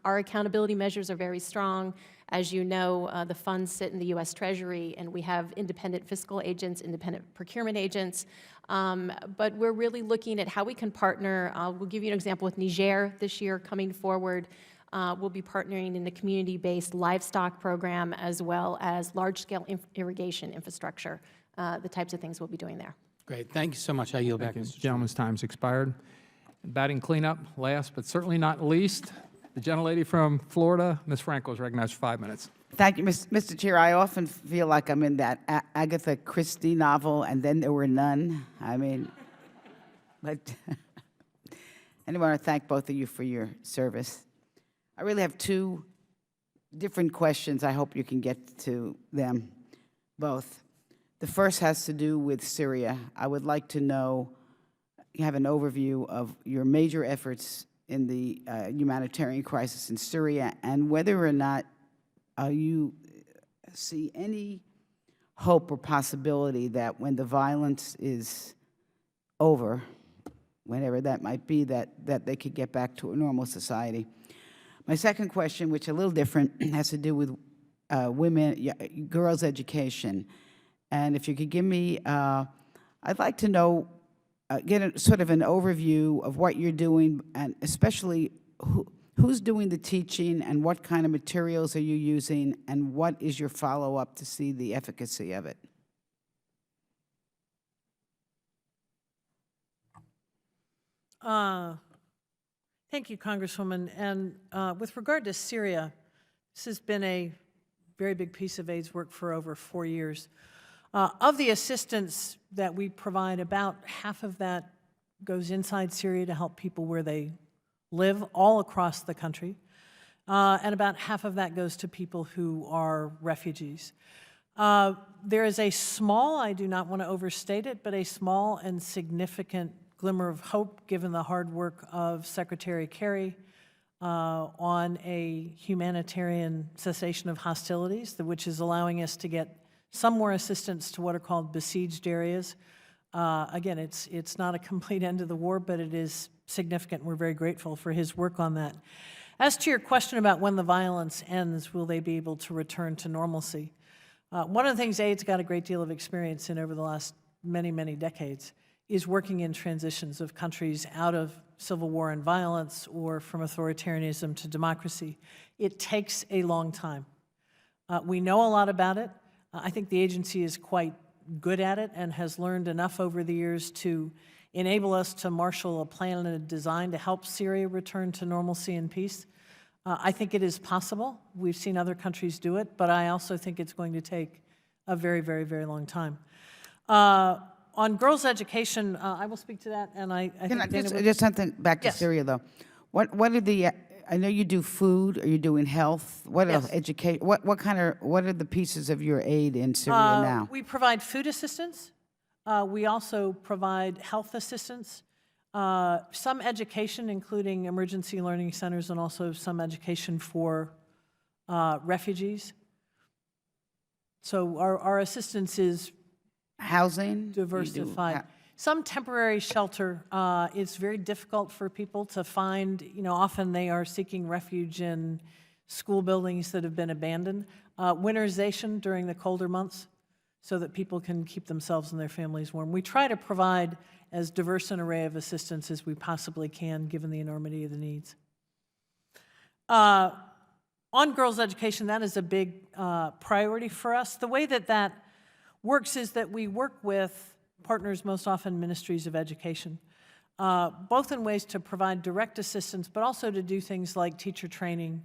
Our accountability measures are very strong. As you know, the funds sit in the U.S. Treasury, and we have independent fiscal agents, independent procurement agents. But we're really looking at how we can partner. We'll give you an example with Niger this year coming forward. We'll be partnering in the community-based livestock program as well as large-scale irrigation infrastructure, the types of things we'll be doing there. Great. Thank you so much. I yield back, Thank you. Mr. Chairman. Gentleman's time's expired. Batting cleanup, last but certainly not least, the gentlelady from Florida, Ms. Franco, is recognized for 5 minutes. Thank you, Mr. Chair. I often feel like I'm in that Agatha Christie novel, And Then There Were None. I mean, but I want to thank both of you for your service. I really have two different questions. I hope you can get to them both. The first has to do with Syria. I would like to know, you have an overview of your major efforts in the humanitarian crisis in Syria, and whether or not you see any hope or possibility that when the violence is over, whenever that might be, that they could get back to a normal society. My second question, which is a little different, has to do with girls' education. And if you could give me, I'd like to know, get sort of an overview of what you're doing, and especially who's doing the teaching, and what kind of materials are you using, and what is your follow-up to see the efficacy of it? Thank you, Congresswoman. And with regard to Syria, this has been a very big piece of AIDS work for over 4 years. Of the assistance that we provide, about half of that goes inside Syria to help people where they live all across the country, and about half of that goes to people who are refugees. There is a small, I do not want to overstate it, but a small and significant glimmer of hope given the hard work of Secretary Kerry on a humanitarian cessation of hostilities, which is allowing us to get some more assistance to what are called besieged areas. Again, it's not a complete end of the war, but it is significant. We're very grateful for his work on that. As to your question about when the violence ends, will they be able to return to normalcy? One of the things AID's got a great deal of experience in over the last many, many decades is working in transitions of countries out of civil war and violence or from authoritarianism to democracy. It takes a long time. We know a lot about it. I think the agency is quite good at it and has learned enough over the years to enable us to marshal a plan and a design to help Syria return to normalcy and peace. I think it is possible. We've seen other countries do it, but I also think it's going to take a very, very, very long time. On girls' education, I will speak to that, and I think Dana would- just something back to Yes. Syria, though. What are the, I know you do food, or you're doing health. What else? Yes. What are the pieces of your aid in Syria now? We provide food assistance. We also provide health assistance, some education, including emergency learning centers, and also some education for refugees. So our assistance is Housing? diversified. Some temporary shelter. It's very difficult for people to find. Often they are seeking refuge in school buildings that have been abandoned. Winterization during the colder months so that people can keep themselves and their families warm. We try to provide as diverse an array of assistance as we possibly can, given the enormity of the needs. On girls' education, that is a big priority for us. The way that works is that we work with partners, most often ministries of education, both in ways to provide direct assistance, but also to do things like teacher training,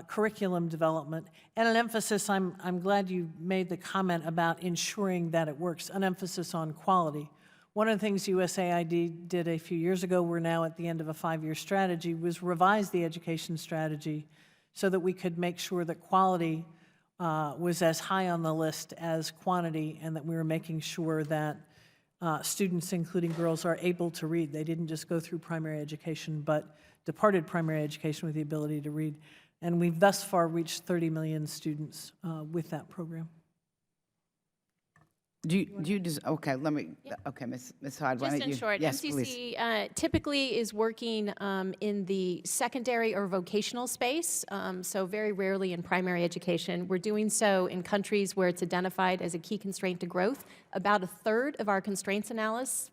curriculum development, and an emphasis, I'm glad you made the comment about ensuring that it works, an emphasis on quality. One of the things USAID did a few years ago, we're now at the end of a 5-year strategy, was revise the education strategy so that we could make sure that quality was as high on the list as quantity, and that we were making sure that students, including girls, are able to read. They didn't just go through primary education, but departed primary education with the ability to read. And we've thus far reached 30 million students with that program. Okay, let me, okay, Ms. Hyde, why don't you? Just in short, Yes, please. MCC typically is working in the secondary or vocational space, so very rarely in primary education. We're doing so in countries where it's identified as a key constraint to growth. About a third of our constraints analysis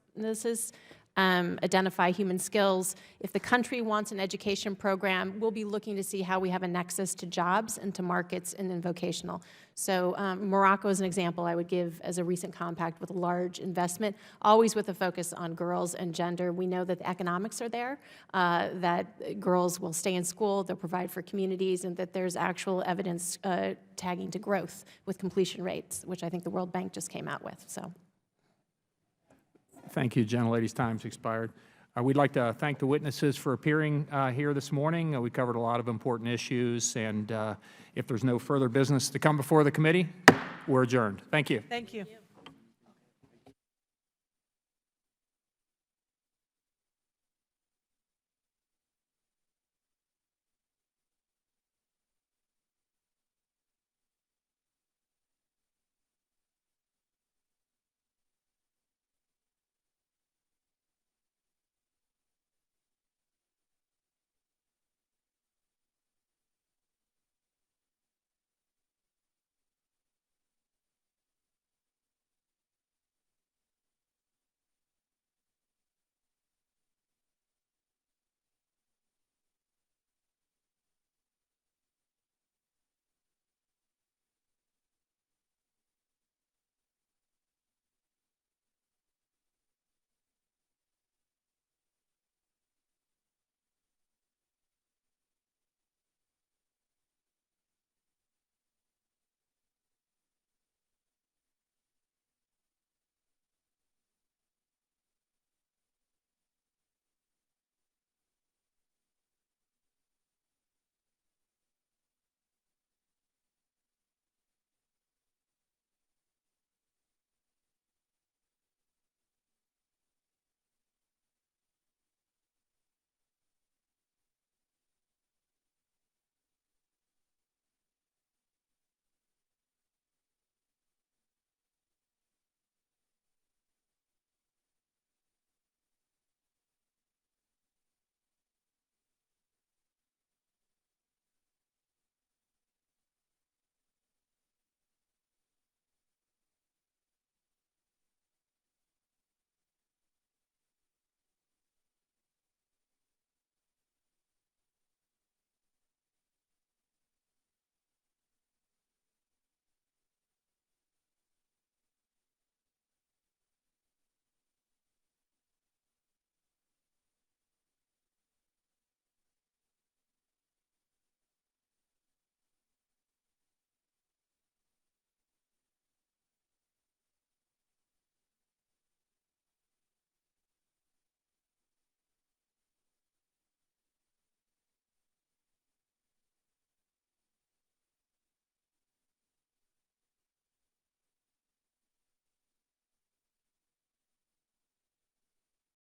identify human skills. If the country wants an education program, we'll be looking to see how we have a nexus to jobs and to markets and in vocational. So Morocco is an example I would give as a recent compact with a large investment, always with a focus on girls and gender. We know that the economics are there, that girls will stay in school, they'll provide for communities, and that there's actual evidence tagging to growth with completion rates, which I think the World Bank just came out with. So. Thank you, gentlelady's time's expired. We'd like to thank the witnesses for appearing here this morning. We covered a lot of important issues, and if there's no further business to come before the committee, we're adjourned. Thank you. Thank you.